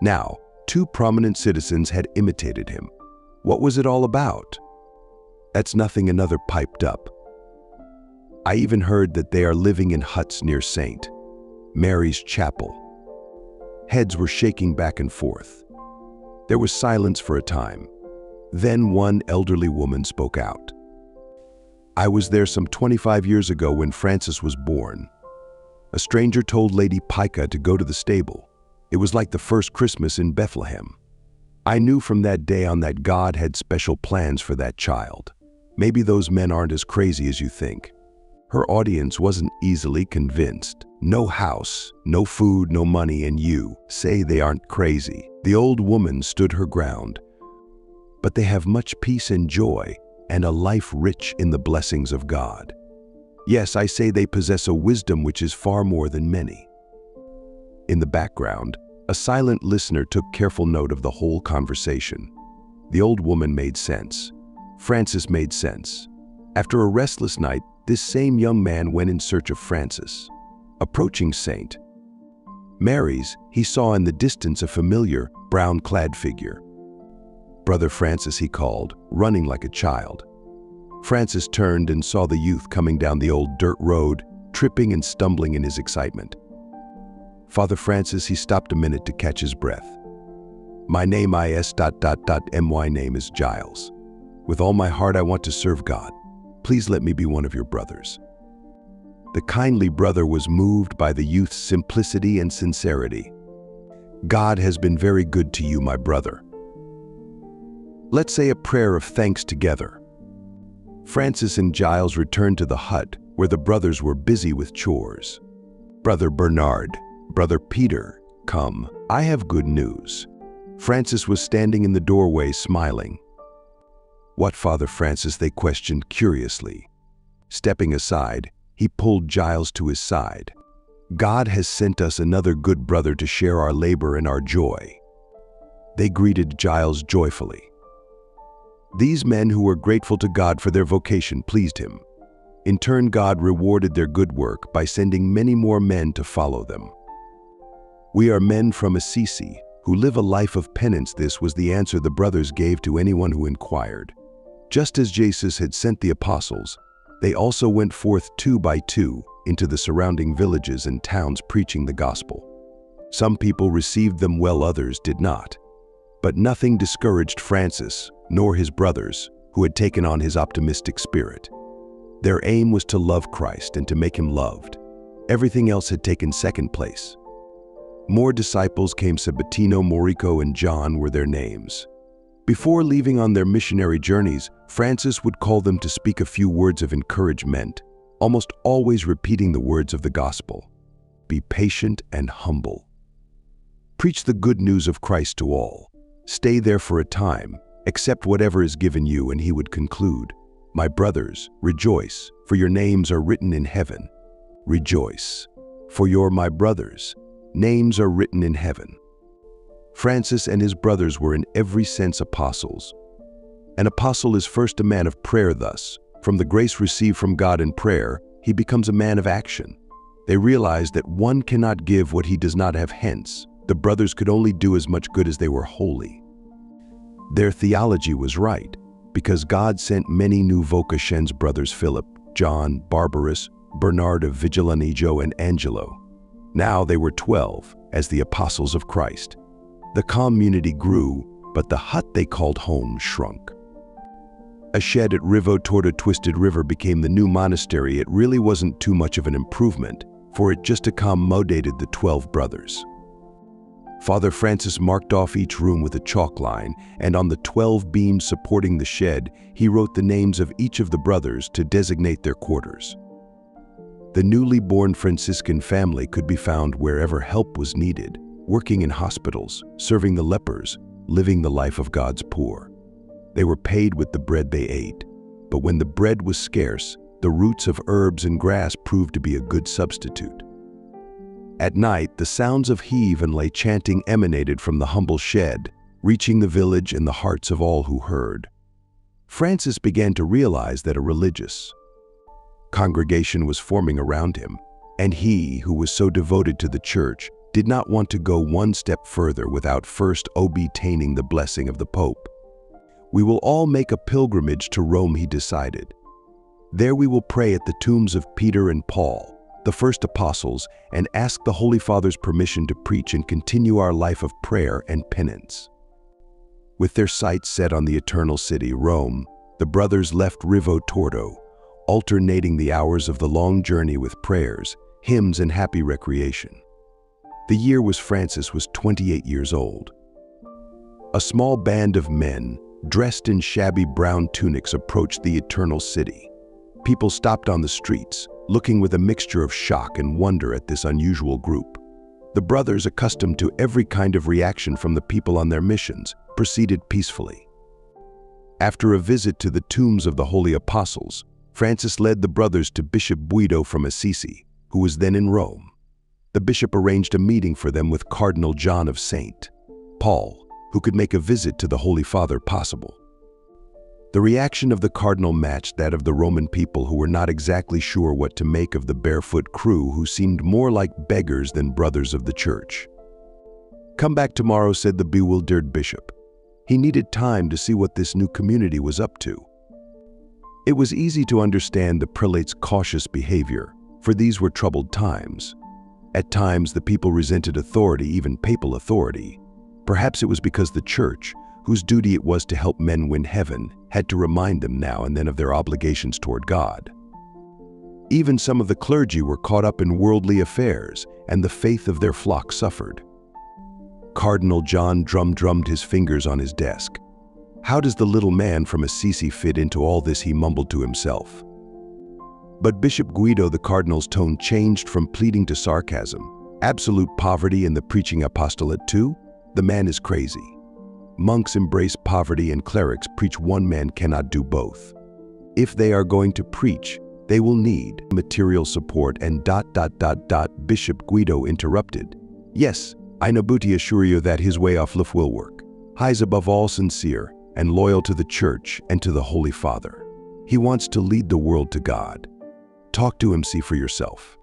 Now, 2 prominent citizens had imitated him. What was it all about? "That's nothing," another piped up. "I even heard that they are living in huts near St. Mary's Chapel." Heads were shaking back and forth. There was silence for a time. Then one elderly woman spoke out. "I was there some 25 years ago when Francis was born. A stranger told Lady Pica to go to the stable. It was like the first Christmas in Bethlehem. I knew from that day on that God had special plans for that child. Maybe those men aren't as crazy as you think." Her audience wasn't easily convinced. No house, no food, no money, and you say they aren't crazy. The old woman stood her ground. "But they have much peace and joy, and a life rich in the blessings of God. Yes, I say they possess a wisdom which is far more than many." In the background, a silent listener took careful note of the whole conversation. The old woman made sense. Francis made sense. After a restless night, this same young man went in search of Francis. Approaching St. Mary's, he saw in the distance a familiar, brown-clad figure. "Brother Francis," he called, running like a child. Francis turned and saw the youth coming down the old dirt road, tripping and stumbling in his excitement. "Father Francis," he stopped a minute to catch his breath. "My name My name is Giles. With all my heart I want to serve God. Please let me be one of your brothers." The kindly brother was moved by the youth's simplicity and sincerity. "God has been very good to you, my brother. Let's say a prayer of thanks together." Francis and Giles returned to the hut, where the brothers were busy with chores. "Brother Bernard, Brother Peter, come, I have good news." Francis was standing in the doorway, smiling. "What, Father Francis?" they questioned curiously. Stepping aside, he pulled Giles to his side. "God has sent us another good brother to share our labor and our joy." They greeted Giles joyfully. These men who were grateful to God for their vocation pleased him. In turn, God rewarded their good work by sending many more men to follow them. "We are men from Assisi, who live a life of penance." This was the answer the brothers gave to anyone who inquired. Just as Jesus had sent the apostles, they also went forth 2 by 2 into the surrounding villages and towns preaching the gospel. Some people received them well, others did not. But nothing discouraged Francis, nor his brothers, who had taken on his optimistic spirit. Their aim was to love Christ and to make him loved. Everything else had taken second place. More disciples came. Sabatino, Morico, and John were their names. Before leaving on their missionary journeys, Francis would call them to speak a few words of encouragement, almost always repeating the words of the gospel. "Be patient and humble. Preach the good news of Christ to all. Stay there for a time, accept whatever is given you," and he would conclude, "My brothers, rejoice, for your names are written in heaven. Rejoice, for my brothers' names are written in heaven." Francis and his brothers were in every sense apostles. An apostle is first a man of prayer. Thus, from the grace received from God in prayer, he becomes a man of action. They realized that one cannot give what he does not have. Hence, the brothers could only do as much good as they were holy. Their theology was right, because God sent many new vocations: brothers Philip, John, Barbarus, Bernard of Vigilanejo, and Angelo. Now they were 12, as the apostles of Christ. The community grew, but the hut they called home shrunk. A shed at Rivo toward a twisted river became the new monastery. It really wasn't too much of an improvement. for it just accommodated the 12 brothers. Father Francis marked off each room with a chalk line, and on the 12 beams supporting the shed, he wrote the names of each of the brothers to designate their quarters. The newly born Franciscan family could be found wherever help was needed, working in hospitals, serving the lepers, living the life of God's poor. They were paid with the bread they ate, but when the bread was scarce, the roots of herbs and grass proved to be a good substitute. At night, the sounds of heave and lay chanting emanated from the humble shed, reaching the village and the hearts of all who heard. Francis began to realize that a religious congregation was forming around him, and he, who was so devoted to the church, did not want to go one step further without first obtaining the blessing of the Pope. "We will all make a pilgrimage to Rome," he decided. "There we will pray at the tombs of Peter and Paul, the first apostles, and ask the Holy Father's permission to preach and continue our life of prayer and penance." With their sights set on the eternal city, Rome, the brothers left Rivo Tordo, alternating the hours of the long journey with prayers, hymns, and happy recreation. The year Francis was 28 years old. A small band of men, dressed in shabby brown tunics, approached the eternal city. People stopped on the streets, looking with a mixture of shock and wonder at this unusual group. The brothers, accustomed to every kind of reaction from the people on their missions, proceeded peacefully. After a visit to the tombs of the Holy Apostles, Francis led the brothers to Bishop Guido from Assisi, who was then in Rome. The bishop arranged a meeting for them with Cardinal John of St. Paul, who could make a visit to the Holy Father possible. The reaction of the cardinal matched that of the Roman people, who were not exactly sure what to make of the barefoot crew, who seemed more like beggars than brothers of the church. "Come back tomorrow," said the bewildered bishop. He needed time to see what this new community was up to. It was easy to understand the prelate's cautious behavior, for these were troubled times. At times, the people resented authority, even papal authority. Perhaps it was because the church, whose duty it was to help men win heaven, had to remind them now and then of their obligations toward God. Even some of the clergy were caught up in worldly affairs, and the faith of their flock suffered. Cardinal John drummed his fingers on his desk. "How does the little man from Assisi fit into all this?" he mumbled to himself. But Bishop Guido, the cardinal's tone changed from pleading to sarcasm. "Absolute poverty in the preaching apostolate too? The man is crazy. Monks embrace poverty and clerics preach. One man cannot do both. If they are going to preach, they will need material support and ... Bishop Guido interrupted. "Yes, I Nabuti assure you that his way of life will work. He is above all sincere and loyal to the church and to the Holy Father. He wants to lead the world to God. Talk to him, see for yourself."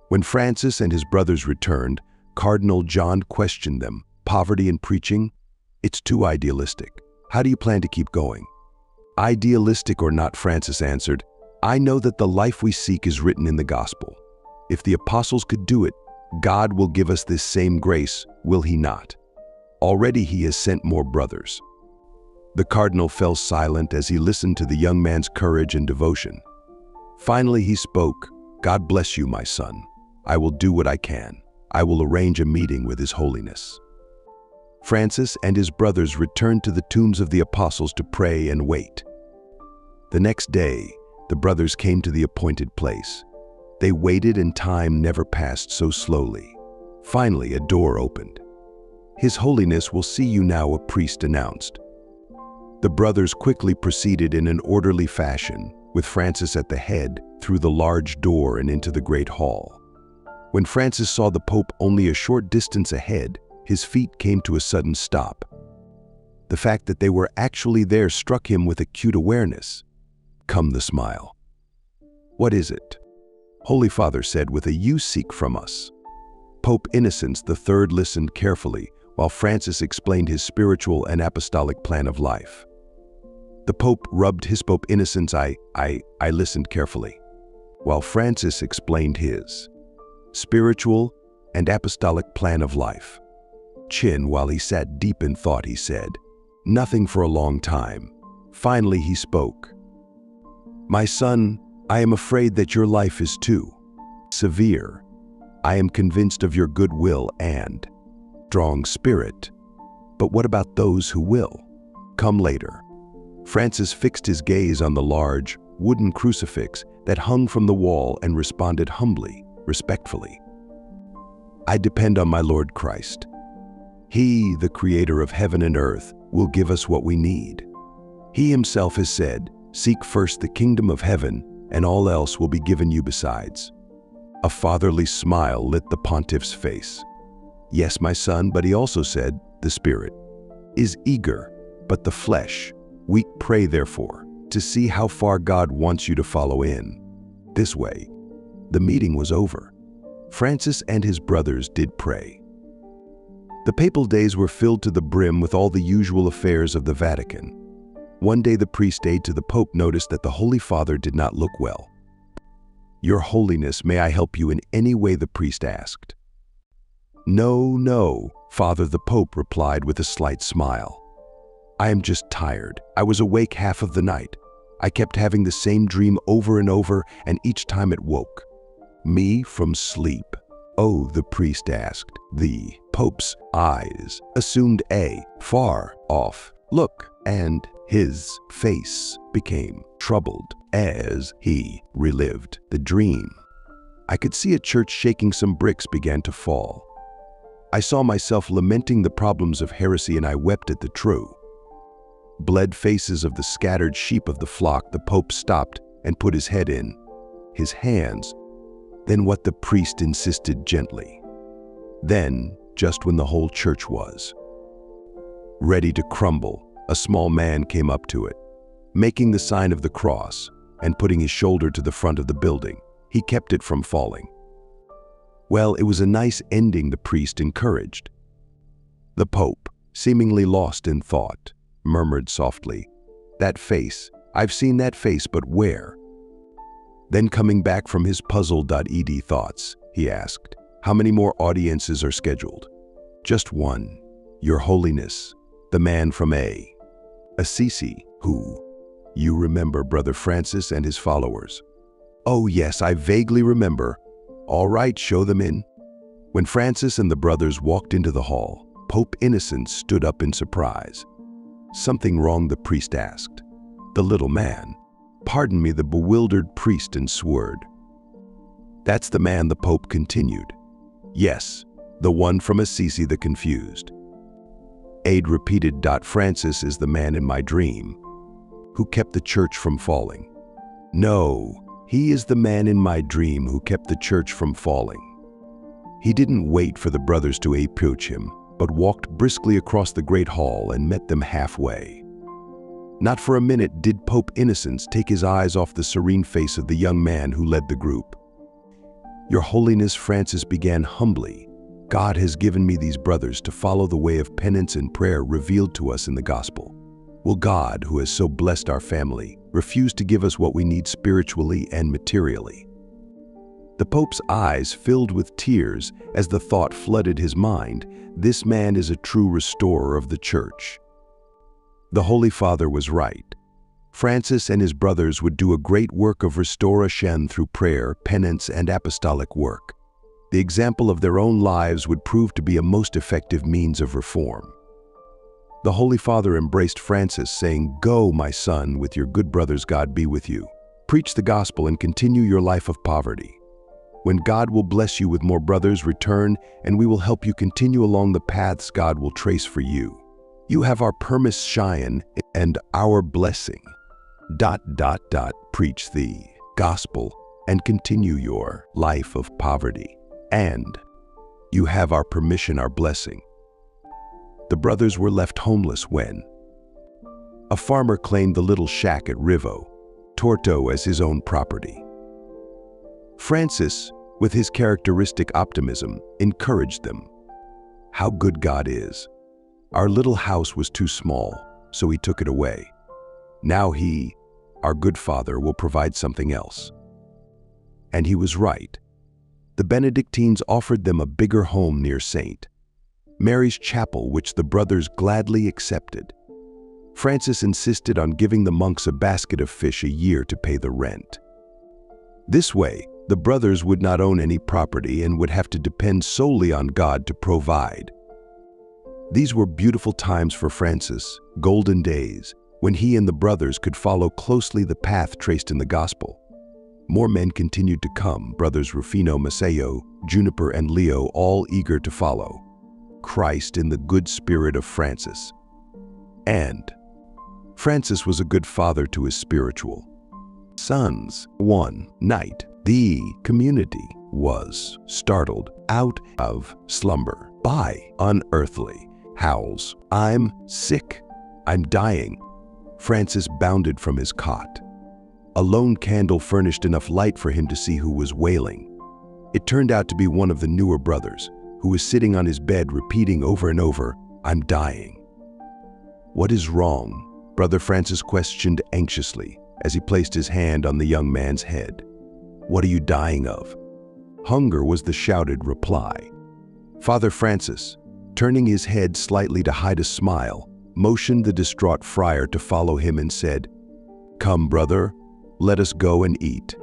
When Francis and his brothers returned, Cardinal John questioned them. "Poverty and preaching? It's too idealistic. How do you plan to keep going?" "Idealistic or not," Francis answered, "I know that the life we seek is written in the gospel. If the apostles could do it, God will give us this same grace, will he not? Already he has sent more brothers." The cardinal fell silent as he listened to the young man's courage and devotion. Finally he spoke. "God bless you, my son. I will do what I can. I will arrange a meeting with His Holiness." Francis and his brothers returned to the tombs of the apostles to pray and wait. The next day, the brothers came to the appointed place. They waited, and time never passed so slowly. Finally, a door opened. "His Holiness will see you now," a priest announced. The brothers quickly proceeded in an orderly fashion, with Francis at the head, through the large door and into the great hall. When Francis saw the Pope only a short distance ahead, his feet came to a sudden stop. The fact that they were actually there struck him with acute awareness. Come the smile. "What is it?" Holy Father said with a "You seek from us." Pope Innocent III listened carefully while Francis explained his spiritual and apostolic plan of life. The Pope rubbed his Pope Innocent's I listened carefully, while Francis explained his spiritual and apostolic plan of life. Chin, while he sat deep in thought, he said, nothing for a long time. Finally he spoke. "My son, I am afraid that your life is too severe. I am convinced of your goodwill and strong spirit. But what about those who will come later? Francis fixed his gaze on the large, wooden crucifix that hung from the wall and responded humbly, respectfully. I depend on my Lord Christ. He, the creator of heaven and earth, will give us what we need. He himself has said, "Seek first the kingdom of heaven, and all else will be given you besides." A fatherly smile lit the pontiff's face. Yes, my son, but he also said, the spirit is eager, but the flesh weak. Pray, therefore, to see how far God wants you to follow in. This way. The meeting was over. Francis and his brothers did pray. The papal days were filled to the brim with all the usual affairs of the Vatican. One day the priest aide to the Pope noticed that the Holy Father did not look well. "Your Holiness, may I help you in any way?" the priest asked. "No, no, Father," the Pope replied with a slight smile. "I am just tired. I was awake half of the night. I kept having the same dream over and over, and each time it woke me from sleep." "Oh," the priest asked. The Pope's eyes assumed a far-off look, and his face became troubled as he relived the dream. "I could see a church shaking. Some bricks began to fall. I saw myself lamenting the problems of heresy, and I wept at the true bled faces of the scattered sheep of the flock." The Pope stopped and put his head in his hands. "Then what?" the priest insisted gently. Then, just when the whole church was ready to crumble, a small man came up to it, making the sign of the cross and putting his shoulder to the front of the building. He kept it from falling. "Well, it was a nice ending," the priest encouraged. The Pope, seemingly lost in thought, murmured softly, "That face, I've seen that face, but where?" Then, coming back from his puzzled-ed thoughts, he asked, "How many more audiences are scheduled?" "Just one, Your Holiness, the man from Assisi, who you remember, Brother Francis and his followers." "Oh yes, I vaguely remember." "All right, show them in." When Francis and the brothers walked into the hall, Pope Innocent stood up in surprise. "Something wrong?" the priest asked. The little man, "Pardon me," the bewildered priest swore. "That's the man," the Pope continued. "Yes, the one from Assisi," the confused aide repeated. "Francis is the man in my dream who kept the church from falling." "No, he is the man in my dream who kept the church from falling." He didn't wait for the brothers to approach him, but walked briskly across the great hall and met them halfway. Not for a minute did Pope Innocent take his eyes off the serene face of the young man who led the group. "Your Holiness," Francis began humbly, "God has given me these brothers to follow the way of penance and prayer revealed to us in the Gospel. Will God, who has so blessed our family, refuse to give us what we need spiritually and materially?" The Pope's eyes filled with tears as the thought flooded his mind, "This man is a true restorer of the Church." The Holy Father was right. Francis and his brothers would do a great work of restoration through prayer, penance, and apostolic work. The example of their own lives would prove to be a most effective means of reform. The Holy Father embraced Francis, saying, "Go, my son, with your good brothers. God be with you. Preach the gospel and continue your life of poverty. When God will bless you with more brothers, return, and we will help you continue along the paths God will trace for you. You have our permission and our blessing. ... Preach the gospel and continue your life of poverty. And you have our permission, our blessing." The brothers were left homeless when a farmer claimed the little shack at Rivo Torto as his own property. Francis, with his characteristic optimism, encouraged them. "How good God is. Our little house was too small, so he took it away. Now he, our good Father, will provide something else." And he was right. The Benedictines offered them a bigger home near St. Mary's Chapel, which the brothers gladly accepted. Francis insisted on giving the monks a basket of fish a year to pay the rent. This way, The brothers would not own any property and would have to depend solely on God to provide. These were beautiful times for Francis, golden days, when he and the brothers could follow closely the path traced in the gospel. More men continued to come, brothers Rufino, Maceo, Juniper, and Leo, all eager to follow Christ in the good spirit of Francis. And Francis was a good father to his spiritual sons. One night, the community was startled out of slumber by unearthly howls. "I'm sick. I'm dying." Francis bounded from his cot. A lone candle furnished enough light for him to see who was wailing. It turned out to be one of the newer brothers, who was sitting on his bed repeating over and over, "I'm dying." "What is wrong?" Brother Francis questioned anxiously as he placed his hand on the young man's head. "What are you dying of?" "Hunger," was the shouted reply. Father Francis, turning his head slightly to hide a smile, motioned the distraught friar to follow him and said, "Come, brother, let us go and eat."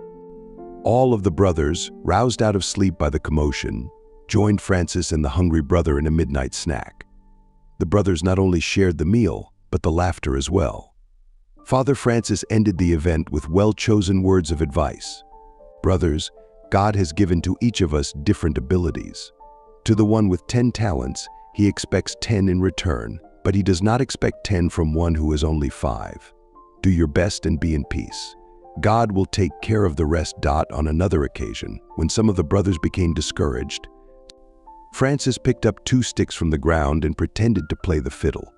All of the brothers, roused out of sleep by the commotion, joined Francis and the hungry brother in a midnight snack. The brothers not only shared the meal, but the laughter as well. Father Francis ended the event with well-chosen words of advice. "Brothers, God has given to each of us different abilities. To the one with 10 talents, he expects 10 in return, but he does not expect 10 from one who has only 5. Do your best and be in peace. God will take care of the rest." On another occasion, when some of the brothers became discouraged, Francis picked up 2 sticks from the ground and pretended to play the fiddle.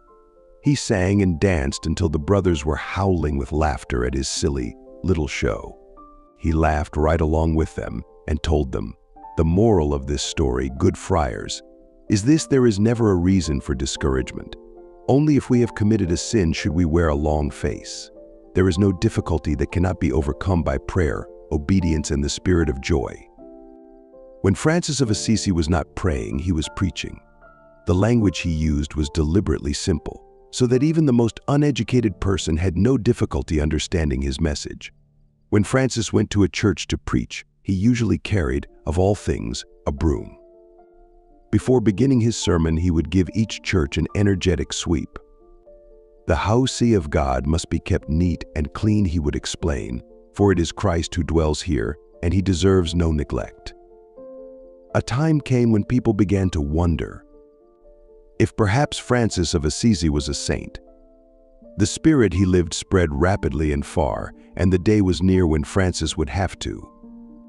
He sang and danced until the brothers were howling with laughter at his silly little show. He laughed right along with them and told them, "The moral of this story, good friars, is this: there is never a reason for discouragement. Only if we have committed a sin should we wear a long face. There is no difficulty that cannot be overcome by prayer, obedience, and the spirit of joy." When Francis of Assisi was not praying, he was preaching. The language he used was deliberately simple, so that even the most uneducated person had no difficulty understanding his message. When Francis went to a church to preach, he usually carried, of all things, a broom. Before beginning his sermon, he would give each church an energetic sweep. "The house of God must be kept neat and clean," he would explain, "for it is Christ who dwells here, and he deserves no neglect." A time came when people began to wonder if perhaps Francis of Assisi was a saint. The spirit he lived spread rapidly and far, and the day was near when Francis would have to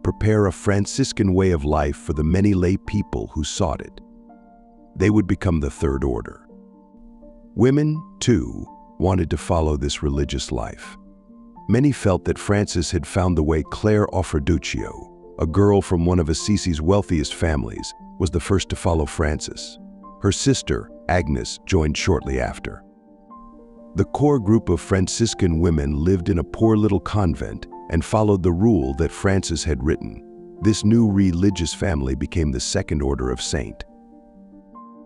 prepare a Franciscan way of life for the many lay people who sought it. They would become the third order. Women, too, wanted to follow this religious life. Many felt that Francis had found the way. Claire Offerduccio, a girl from one of Assisi's wealthiest families, was the first to follow Francis. Her sister, Agnes, joined shortly after. The core group of Franciscan women lived in a poor little convent and followed the rule that Francis had written. This new religious family became the second order of saint.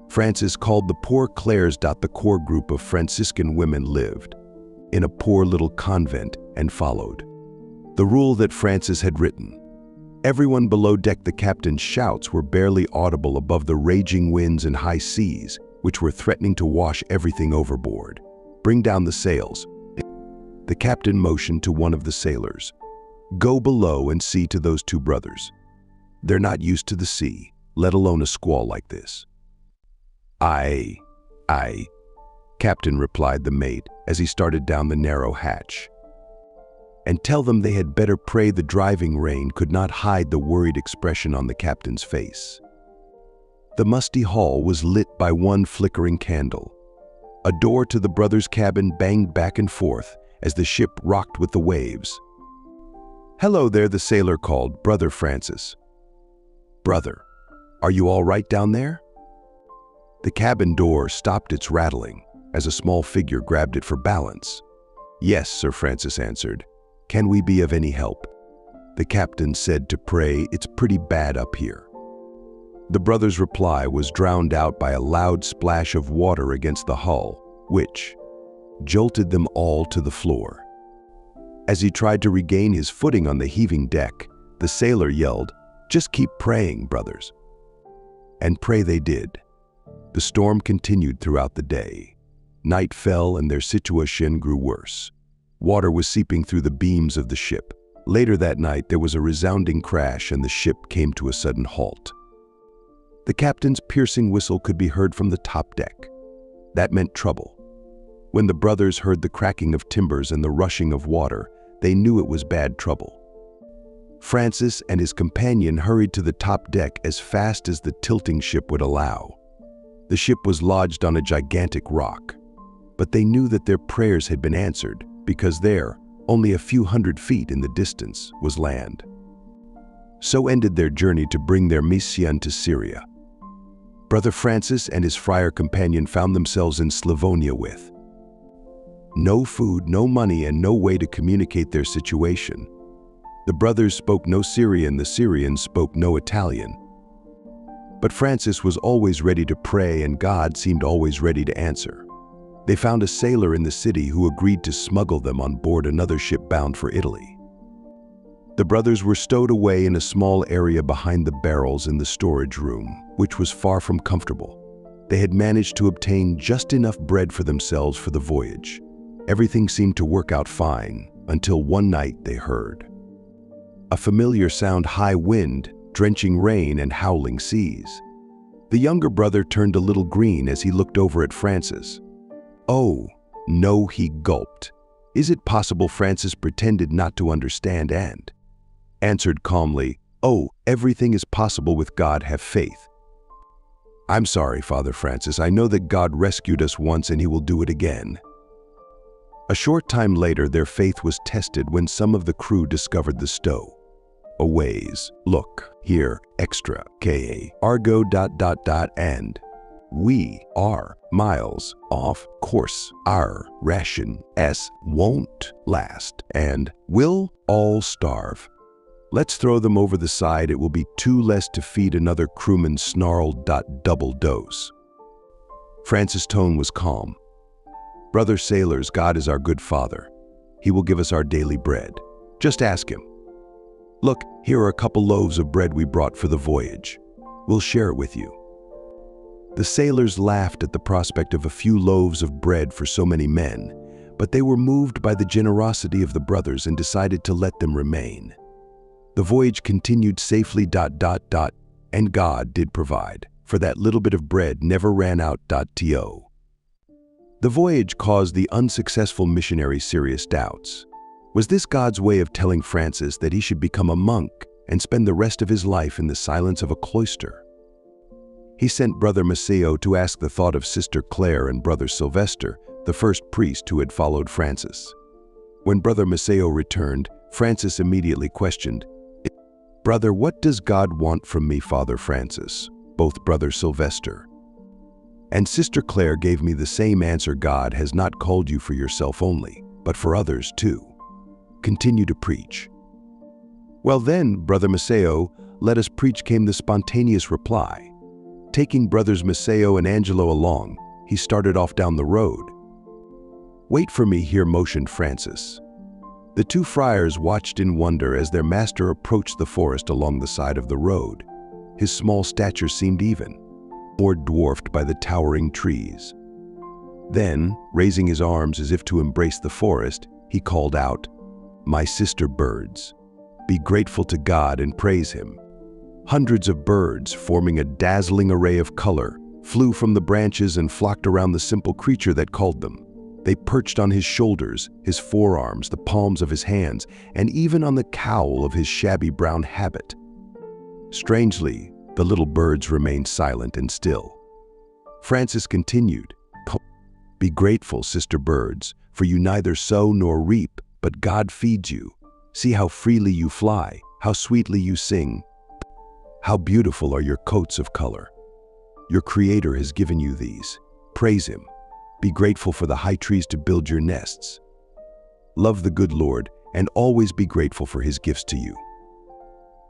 Francis called the poor Clares. The core group of Franciscan women lived in a poor little convent and followed the rule that Francis had written. Everyone below deck. The captain's shouts were barely audible above the raging winds and high seas, which were threatening to wash everything overboard. "Bring down the sails." The captain motioned to one of the sailors. "Go below and see to those 2 brothers. They're not used to the sea, let alone a squall like this." Aye, Captain," replied the mate as he started down the narrow hatch. "And tell them they had better pray." The driving rain could not hide the worried expression on the captain's face. The musty hall was lit by one flickering candle. A door to the brothers' cabin banged back and forth as the ship rocked with the waves. "Hello there," the sailor called. "Brother Francis." "Brother, are you all right down there?" The cabin door stopped its rattling as a small figure grabbed it for balance. "Yes, Sir," Francis answered. "Can we be of any help?" The captain said to pray. "It's pretty bad up here." The brothers' reply was drowned out by a loud splash of water against the hull, which jolted them all to the floor. As he tried to regain his footing on the heaving deck, The sailor yelled, "Just keep praying, brothers." And pray they did. The storm continued throughout the day. Night fell and their situation grew worse. Water was seeping through the beams of the ship. Later that night, there was a resounding crash and the ship came to a sudden halt. The captain's piercing whistle could be heard from the top deck. That meant trouble. When the brothers heard the cracking of timbers and the rushing of water, they knew it was bad trouble. Francis and his companion hurried to the top deck as fast as the tilting ship would allow. The ship was lodged on a gigantic rock, but they knew that their prayers had been answered because there, only a few hundred feet in the distance, was land. So ended their journey to bring their mission to Syria. Brother Francis and his friar companion found themselves in Slavonia with no food, no money, and no way to communicate their situation. The brothers spoke no Syrian, the Syrians spoke no Italian. But Francis was always ready to pray and God seemed always ready to answer. They found a sailor in the city who agreed to smuggle them on board another ship bound for Italy. The brothers were stowed away in a small area behind the barrels in the storage room, which was far from comfortable. They had managed to obtain just enough bread for themselves for the voyage. Everything seemed to work out fine until one night they heard a familiar sound: high wind, drenching rain, and howling seas. The younger brother turned a little green as he looked over at Francis. "Oh, no," he gulped. "Is it possible?" Francis pretended not to understand and answered calmly, "Oh, everything is possible with God. Have faith." "I'm sorry, Father Francis. I know that God rescued us once and he will do it again." A short time later, their faith was tested when some of the crew discovered the stow. A ways, look, here, extra, K.A. Argo ... and we are miles off course. Our ration won't last and we'll all starve. Let's throw them over the side. It will be too less to feed another crewman snarled. Double dose. Francis' tone was calm. "Brother sailors, God is our good Father. He will give us our daily bread. Just ask him. Look, here are a couple loaves of bread we brought for the voyage. We'll share it with you." The sailors laughed at the prospect of a few loaves of bread for so many men, but they were moved by the generosity of the brothers and decided to let them remain. The voyage continued safely. And God did provide, for that little bit of bread never ran out. To. The voyage caused the unsuccessful missionary serious doubts. Was this God's way of telling Francis that he should become a monk and spend the rest of his life in the silence of a cloister? He sent Brother Maceo to ask the thought of Sister Claire and Brother Sylvester, the first priest who had followed Francis. When Brother Maceo returned, Francis immediately questioned, "Brother, what does God want from me, Father Francis?" Both Brother Sylvester and Sister Claire gave me the same answer: "God has not called you for yourself only, but for others too. Continue to preach." "Well then, Brother Maceo, let us preach," came the spontaneous reply. Taking Brothers Maceo and Angelo along, he started off down the road. "Wait for me here," motioned Francis. The two friars watched in wonder as their master approached the forest along the side of the road. His small stature seemed even more dwarfed by the towering trees. Then, raising his arms as if to embrace the forest, he called out, "My sister birds, be grateful to God and praise Him." Hundreds of birds, forming a dazzling array of color, flew from the branches and flocked around the simple creature that called them. They perched on his shoulders, his forearms, the palms of his hands, and even on the cowl of his shabby brown habit. Strangely, the little birds remained silent and still. Francis continued, "Be grateful, sister birds, for you neither sow nor reap, but God feeds you. See how freely you fly, how sweetly you sing. How beautiful are your coats of color. Your Creator has given you these. Praise Him. Be grateful for the high trees to build your nests. Love the good Lord and always be grateful for His gifts to you."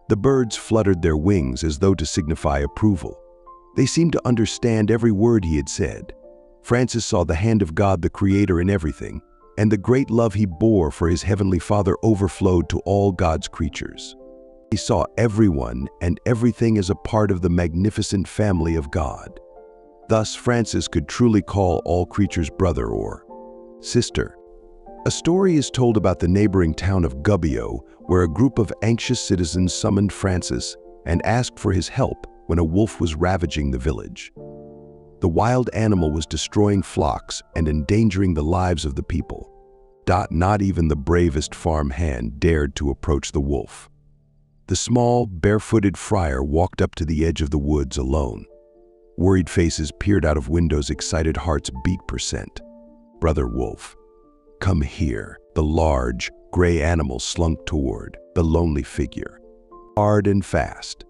The birds fluttered their wings as though to signify approval. They seemed to understand every word he had said. Francis saw the hand of God the Creator in everything, and the great love he bore for his Heavenly Father overflowed to all God's creatures. He saw everyone and everything as a part of the magnificent family of God. Thus, Francis could truly call all creatures brother or sister. A story is told about the neighboring town of Gubbio, where a group of anxious citizens summoned Francis and asked for his help when a wolf was ravaging the village. The wild animal was destroying flocks and endangering the lives of the people. Not even the bravest farm hand dared to approach the wolf. The small, barefooted friar walked up to the edge of the woods alone. Worried faces peered out of windows, excited hearts beat percent. "Brother Wolf, come here." The large, gray animal slunk toward the lonely figure, hard and fast.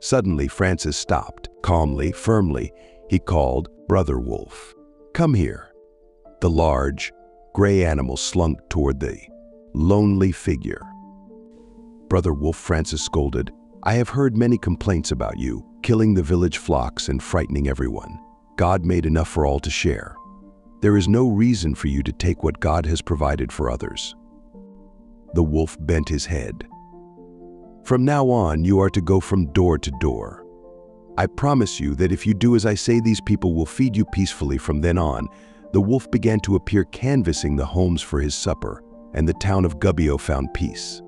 Suddenly, Francis stopped. Calmly, firmly, he called, "Brother Wolf, come here." The large, gray animal slunk toward the lonely figure. "Brother Wolf," Francis scolded, "I have heard many complaints about you, killing the village flocks and frightening everyone. God made enough for all to share. There is no reason for you to take what God has provided for others." The wolf bent his head. "From now on, you are to go from door to door. I promise you that if you do as I say, these people will feed you peacefully from then on." The wolf began to appear, canvassing the homes for his supper, and the town of Gubbio found peace.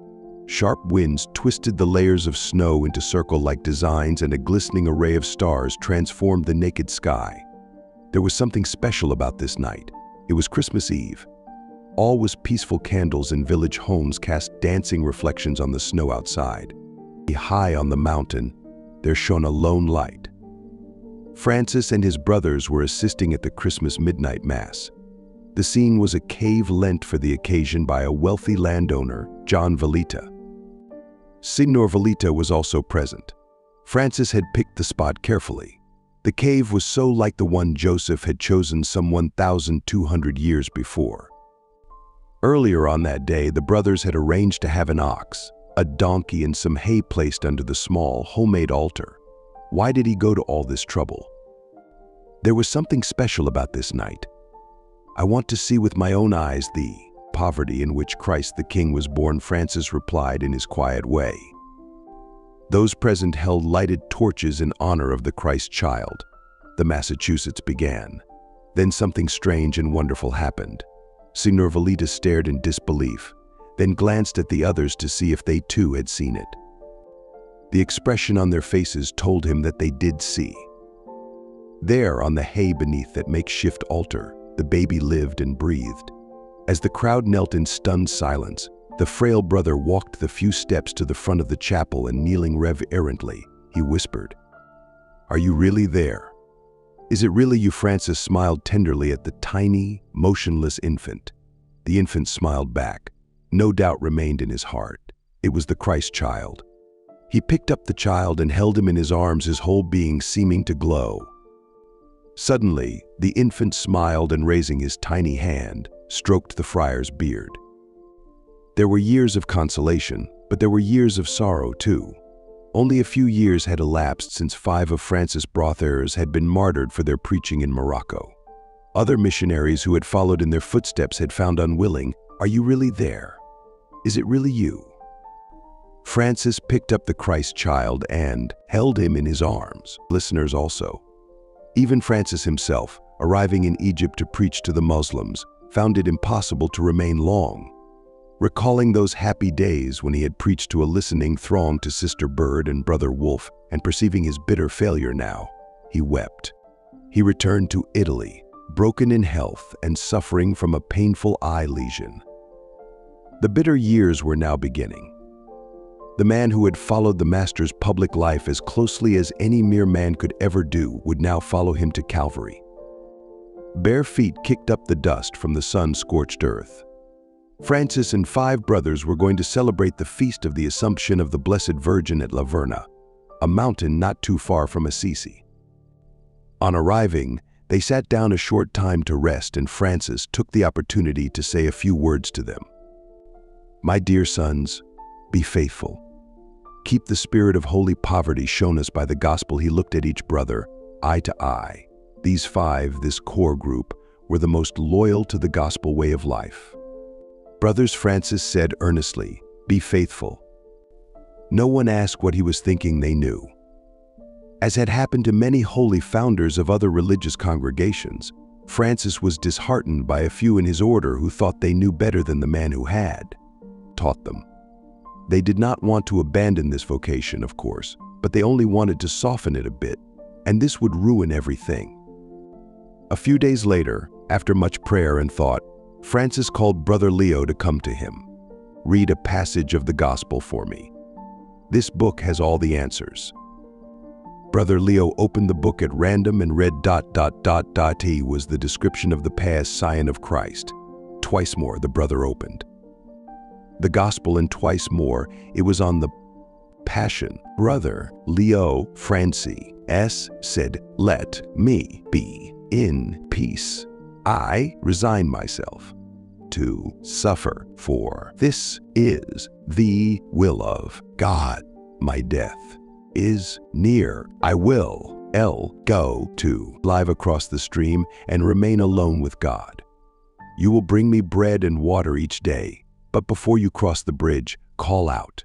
Sharp winds twisted the layers of snow into circle-like designs, and a glistening array of stars transformed the naked sky. There was something special about this night. It was Christmas Eve. All was peaceful. Candles in village homes cast dancing reflections on the snow outside. High on the mountain, there shone a lone light. Francis and his brothers were assisting at the Christmas midnight mass. The scene was a cave lent for the occasion by a wealthy landowner, John Valletta. Signor Valletta was also present. Francis had picked the spot carefully. The cave was so like the one Joseph had chosen some 1,200 years before. Earlier on that day, the brothers had arranged to have an ox, a donkey, and some hay placed under the small, homemade altar. Why did he go to all this trouble? There was something special about this night. "I want to see with my own eyes the poverty in which Christ the King was born," Francis replied in his quiet way. Those present held lighted torches in honor of the Christ child. The Massachusetts began. Then something strange and wonderful happened. Signor Valletta stared in disbelief, then glanced at the others to see if they too had seen it. The expression on their faces told him that they did see. There, on the hay beneath that makeshift altar, the baby lived and breathed. As the crowd knelt in stunned silence, the frail brother walked the few steps to the front of the chapel, and kneeling reverently, he whispered, "Are you really there? Is it really you?" Francis smiled tenderly at the tiny, motionless infant. The infant smiled back. No doubt remained in his heart. It was the Christ child. He picked up the child and held him in his arms, his whole being seeming to glow. Suddenly, the infant smiled and, raising his tiny hand, stroked the friar's beard. There were years of consolation, but there were years of sorrow too. Only a few years had elapsed since 5 of Francis' brothers had been martyred for their preaching in Morocco. Other missionaries who had followed in their footsteps had found unwilling, "Are you really there? Is it really you?" Francis picked up the Christ child and held him in his arms. Listeners also. Even Francis himself, arriving in Egypt to preach to the Muslims, found it impossible to remain long. Recalling those happy days when he had preached to a listening throng, to Sister Bird and Brother Wolf, and perceiving his bitter failure now, he wept. He returned to Italy, broken in health and suffering from a painful eye lesion. The bitter years were now beginning. The man who had followed the Master's public life as closely as any mere man could ever do would now follow him to Calvary. Bare feet kicked up the dust from the sun-scorched earth. Francis and 5 brothers were going to celebrate the feast of the Assumption of the Blessed Virgin at La Verna, a mountain not too far from Assisi. On arriving, they sat down a short time to rest, and Francis took the opportunity to say a few words to them. "My dear sons, be faithful. Keep the spirit of holy poverty shown us by the gospel." He looked at each brother, eye to eye. These 5, this core group, were the most loyal to the gospel way of life. "Brothers," Francis said earnestly, "be faithful. No one asked what he was thinking, they knew. As had happened to many holy founders of other religious congregations, Francis was disheartened by a few in his order who thought they knew better than the man who had taught them. They did not want to abandon this vocation, of course, but they only wanted to soften it a bit, and this would ruin everything. A few days later, after much prayer and thought, Francis called Brother Leo to come to him. "Read a passage of the Gospel for me. This book has all the answers." Brother Leo opened the book at random and read ... He was the description of the past sign of Christ. Twice more the brother opened the Gospel, and twice more it was on the Passion. Brother Leo Francis said, "Let me be in peace. I resign myself to suffer, for this is the will of God. My death is near. I will go to live across the stream and remain alone with God. You will bring me bread and water each day, but before you cross the bridge, call out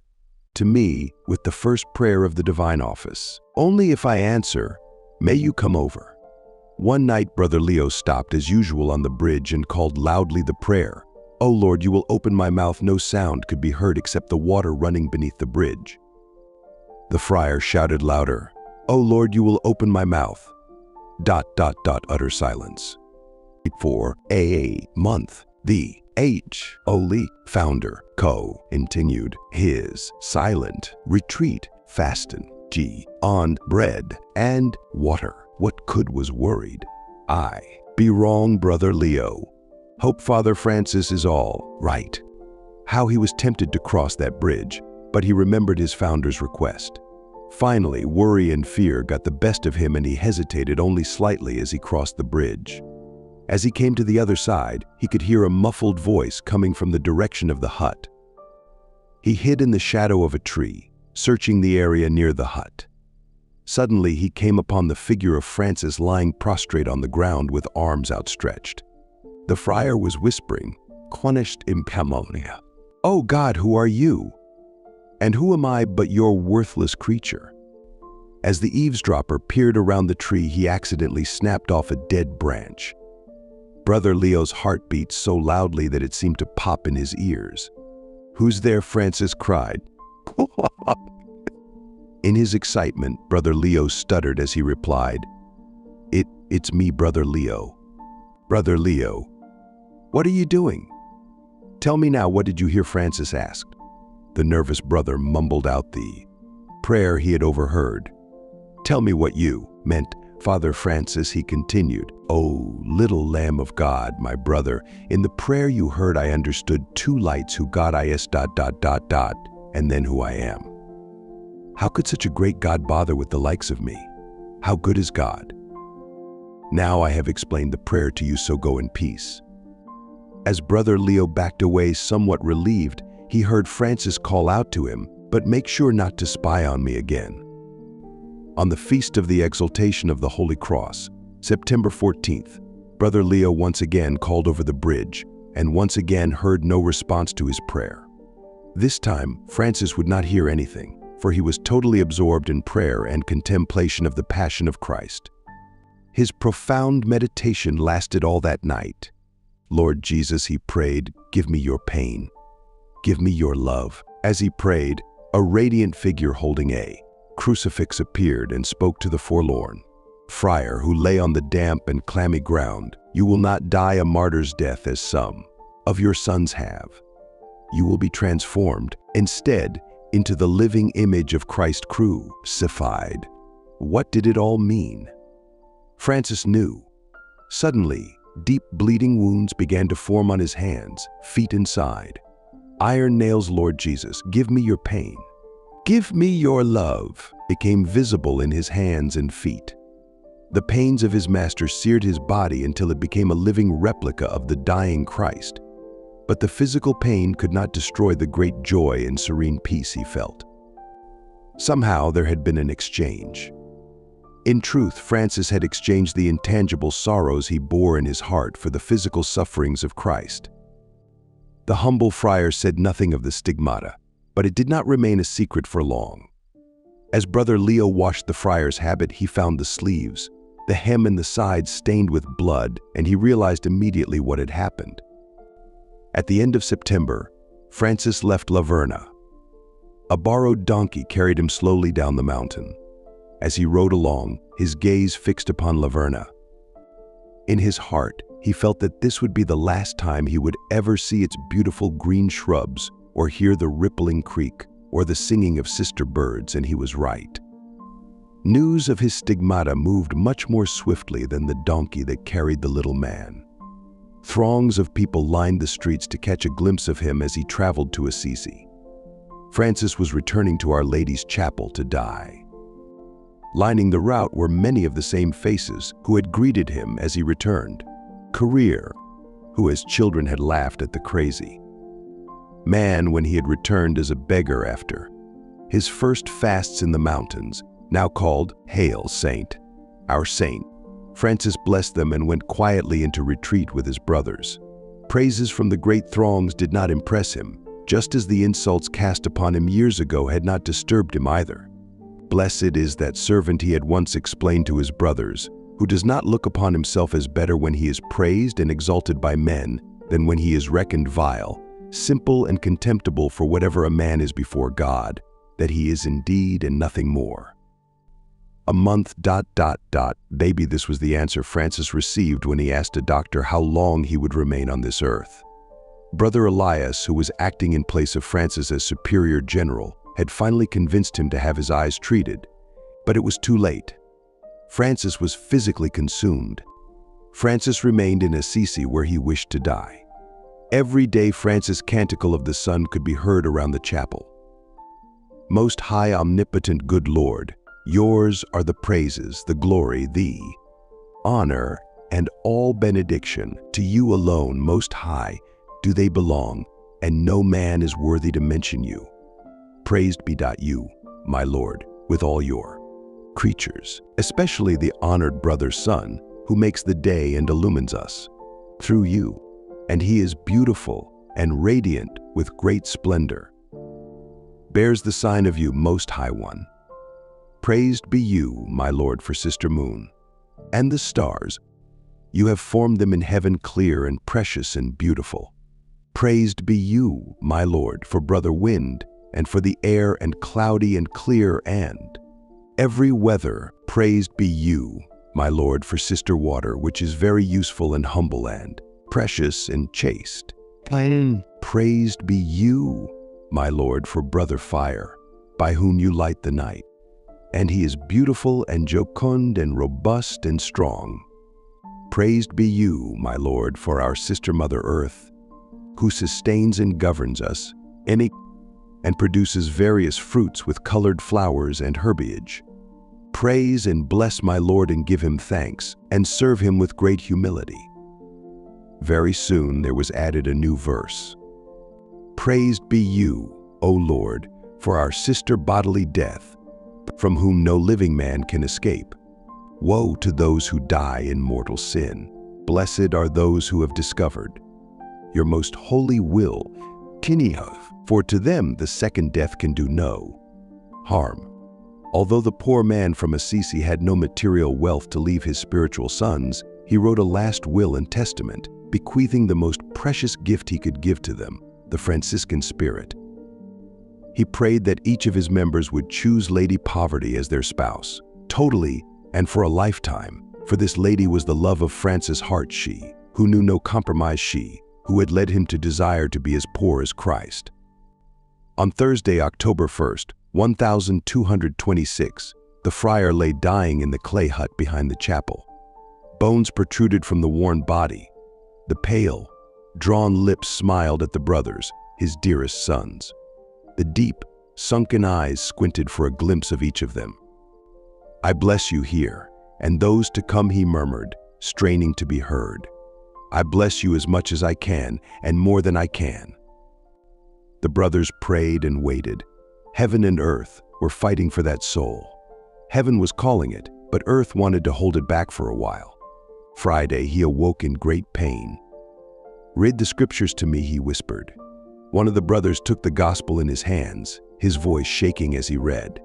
to me with the first prayer of the divine office. Only if I answer, may you come over." One night, Brother Leo stopped as usual on the bridge and called loudly the prayer, "O Lord, you will open my mouth." No sound could be heard except the water running beneath the bridge. The friar shouted louder, "O Lord, you will open my mouth." ... Utter silence. For a month, the Holy Founder continued his silent retreat, fasting on bread and water. What could was worried? I be wrong, Brother Leo. Hope Father Francis is all right. How he was tempted to cross that bridge, but he remembered his founder's request. Finally, worry and fear got the best of him, and he hesitated only slightly as he crossed the bridge. As he came to the other side, he could hear a muffled voice coming from the direction of the hut. He hid in the shadow of a tree, searching the area near the hut. Suddenly, he came upon the figure of Francis lying prostrate on the ground with arms outstretched. The friar was whispering, "Quanisht imcamonia. Oh God, who are you? And who am I but your worthless creature?" As the eavesdropper peered around the tree, he accidentally snapped off a dead branch. Brother Leo's heart beat so loudly that it seemed to pop in his ears. "Who's there?" Francis cried. In his excitement, Brother Leo stuttered as he replied, It's me, Brother Leo." "Brother Leo, what are you doing? Tell me now, what did you hear?" Francis asked. The nervous brother mumbled out the prayer he had overheard. "Tell me what you meant, Father Francis," he continued. "Oh, little Lamb of God, my brother, in the prayer you heard I understood two lights, who God is ... and then who I am. How could such a great God bother with the likes of me? How good is God? Now I have explained the prayer to you, so go in peace." As Brother Leo backed away somewhat relieved, he heard Francis call out to him, "But make sure not to spy on me again." On the feast of the Exaltation of the Holy Cross, September 14th, Brother Leo once again called over the bridge and once again heard no response to his prayer. This time, Francis would not hear anything, for he was totally absorbed in prayer and contemplation of the Passion of Christ. His profound meditation lasted all that night. "Lord Jesus," he prayed, "give me your pain. Give me your love." As he prayed, a radiant figure holding a crucifix appeared and spoke to the forlorn friar who lay on the damp and clammy ground. "You will not die a martyr's death as some of your sons have. You will be transformed instead into the living image of Christ crucified." What did it all mean? Francis knew. Suddenly, deep bleeding wounds began to form on his hands, feet, and side. Iron nails. "Lord Jesus, give me your pain. Give me your love," became visible in his hands and feet. The pains of his master seared his body until it became a living replica of the dying Christ. But the physical pain could not destroy the great joy and serene peace he felt. Somehow there had been an exchange. In truth, Francis had exchanged the intangible sorrows he bore in his heart for the physical sufferings of Christ. The humble friar said nothing of the stigmata. But it did not remain a secret for long. As Brother Leo washed the friar's habit, he found the sleeves, the hem and the sides stained with blood, and he realized immediately what had happened. At the end of September, Francis left Laverna. A borrowed donkey carried him slowly down the mountain. As he rode along, his gaze fixed upon Laverna. In his heart, he felt that this would be the last time he would ever see its beautiful green shrubs or hear the rippling creek or the singing of sister birds, and he was right. News of his stigmata moved much more swiftly than the donkey that carried the little man. Throngs of people lined the streets to catch a glimpse of him as he traveled to Assisi. Francis was returning to Our Lady's chapel to die. Lining the route were many of the same faces who had greeted him as he returned. Career, who as children had laughed at the crazy. Man, when he had returned as a beggar after his first fasts in the mountains, now called Hail Saint, our saint. Francis blessed them and went quietly into retreat with his brothers. Praises from the great throngs did not impress him, just as the insults cast upon him years ago had not disturbed him either. Blessed is that servant, he had once explained to his brothers, who does not look upon himself as better when he is praised and exalted by men than when he is reckoned vile, simple and contemptible for whatever a man is before God, that he is indeed and nothing more. A month ... Maybe this was the answer Francis received when he asked a doctor how long he would remain on this earth. Brother Elias, who was acting in place of Francis as superior general, had finally convinced him to have his eyes treated, but it was too late. Francis was physically consumed. Francis remained in Assisi where he wished to die. Every day Francis' canticle of the sun could be heard around the chapel. Most high, omnipotent, good Lord, yours are the praises, the glory, the honor, and all benediction. To you alone, most high, do they belong, and no man is worthy to mention you. Praised be you, my Lord, with all your creatures, especially the honored brother sun, who makes the day and illumines us through you, and he is beautiful and radiant with great splendor. Bears the sign of you, most high one. Praised be you, my Lord, for sister moon, and the stars. You have formed them in heaven clear and precious and beautiful. Praised be you, my Lord, for brother wind, and for the air and cloudy and clear and every weather. Praised be you, my Lord, for sister water, which is very useful and humble and precious and chaste. Praised be you, my Lord, for brother fire, by whom you light the night, and he is beautiful and jocund and robust and strong. Praised be you, my Lord, for our sister mother earth, who sustains and governs us, and produces various fruits with colored flowers and herbage. Praise and bless my Lord and give him thanks, and serve him with great humility. Very soon there was added a new verse. Praised be you, O Lord, for our sister bodily death, from whom no living man can escape. Woe to those who die in mortal sin. Blessed are those who have discovered your most holy will, for to them the second death can do no harm. Although the poor man from Assisi had no material wealth to leave his spiritual sons, he wrote a last will and testament, bequeathing the most precious gift he could give to them, the Franciscan spirit. He prayed that each of his members would choose Lady Poverty as their spouse, totally and for a lifetime, for this lady was the love of Francis' heart, she, who knew no compromise, she, who had led him to desire to be as poor as Christ. On Thursday, October 1st, 1226, the friar lay dying in the clay hut behind the chapel. Bones protruded from the worn body. The pale, drawn lips smiled at the brothers, his dearest sons. The deep, sunken eyes squinted for a glimpse of each of them. I bless you here, and those to come, he murmured, straining to be heard. I bless you as much as I can, and more than I can. The brothers prayed and waited. Heaven and earth were fighting for that soul. Heaven was calling it, but earth wanted to hold it back for a while. Friday, he awoke in great pain. Read the scriptures to me, he whispered. One of the brothers took the gospel in his hands, his voice shaking as he read.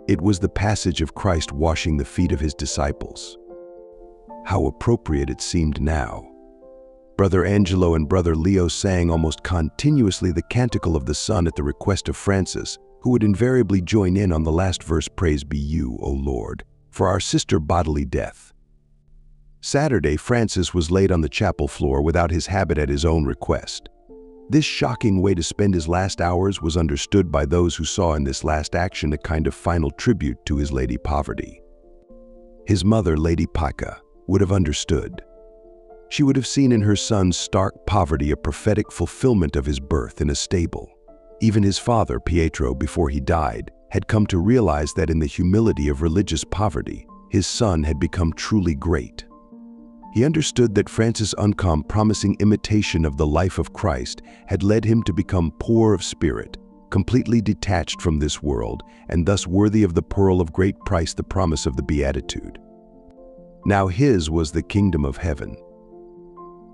It was the passage of Christ washing the feet of his disciples. How appropriate it seemed now. Brother Angelo and Brother Leo sang almost continuously the Canticle of the Son at the request of Francis, who would invariably join in on the last verse, "Praise be you, O Lord, for our sister bodily death." Saturday, Francis was laid on the chapel floor without his habit at his own request. This shocking way to spend his last hours was understood by those who saw in this last action a kind of final tribute to his Lady Poverty. His mother, Lady Paca, would have understood. She would have seen in her son's stark poverty a prophetic fulfillment of his birth in a stable. Even his father, Pietro, before he died, had come to realize that in the humility of religious poverty, his son had become truly great. He understood that Francis' promising imitation of the life of Christ had led him to become poor of spirit, completely detached from this world, and thus worthy of the pearl of great price, the promise of the Beatitude. Now his was the kingdom of heaven.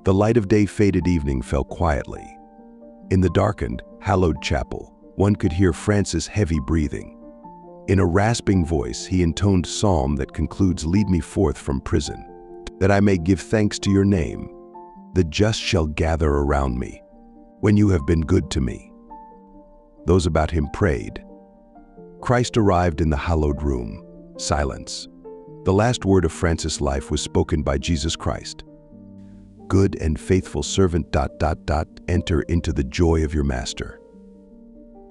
The light of day faded, evening fell quietly. In the darkened, hallowed chapel, one could hear Francis' heavy breathing. In a rasping voice, he intoned psalm that concludes, "Lead me forth from prison, that I may give thanks to your name. The just shall gather around me, when you have been good to me." Those about him prayed. Christ arrived in the hallowed room. Silence. The last word of Francis' life was spoken by Jesus Christ. "Good and faithful servant, enter into the joy of your master."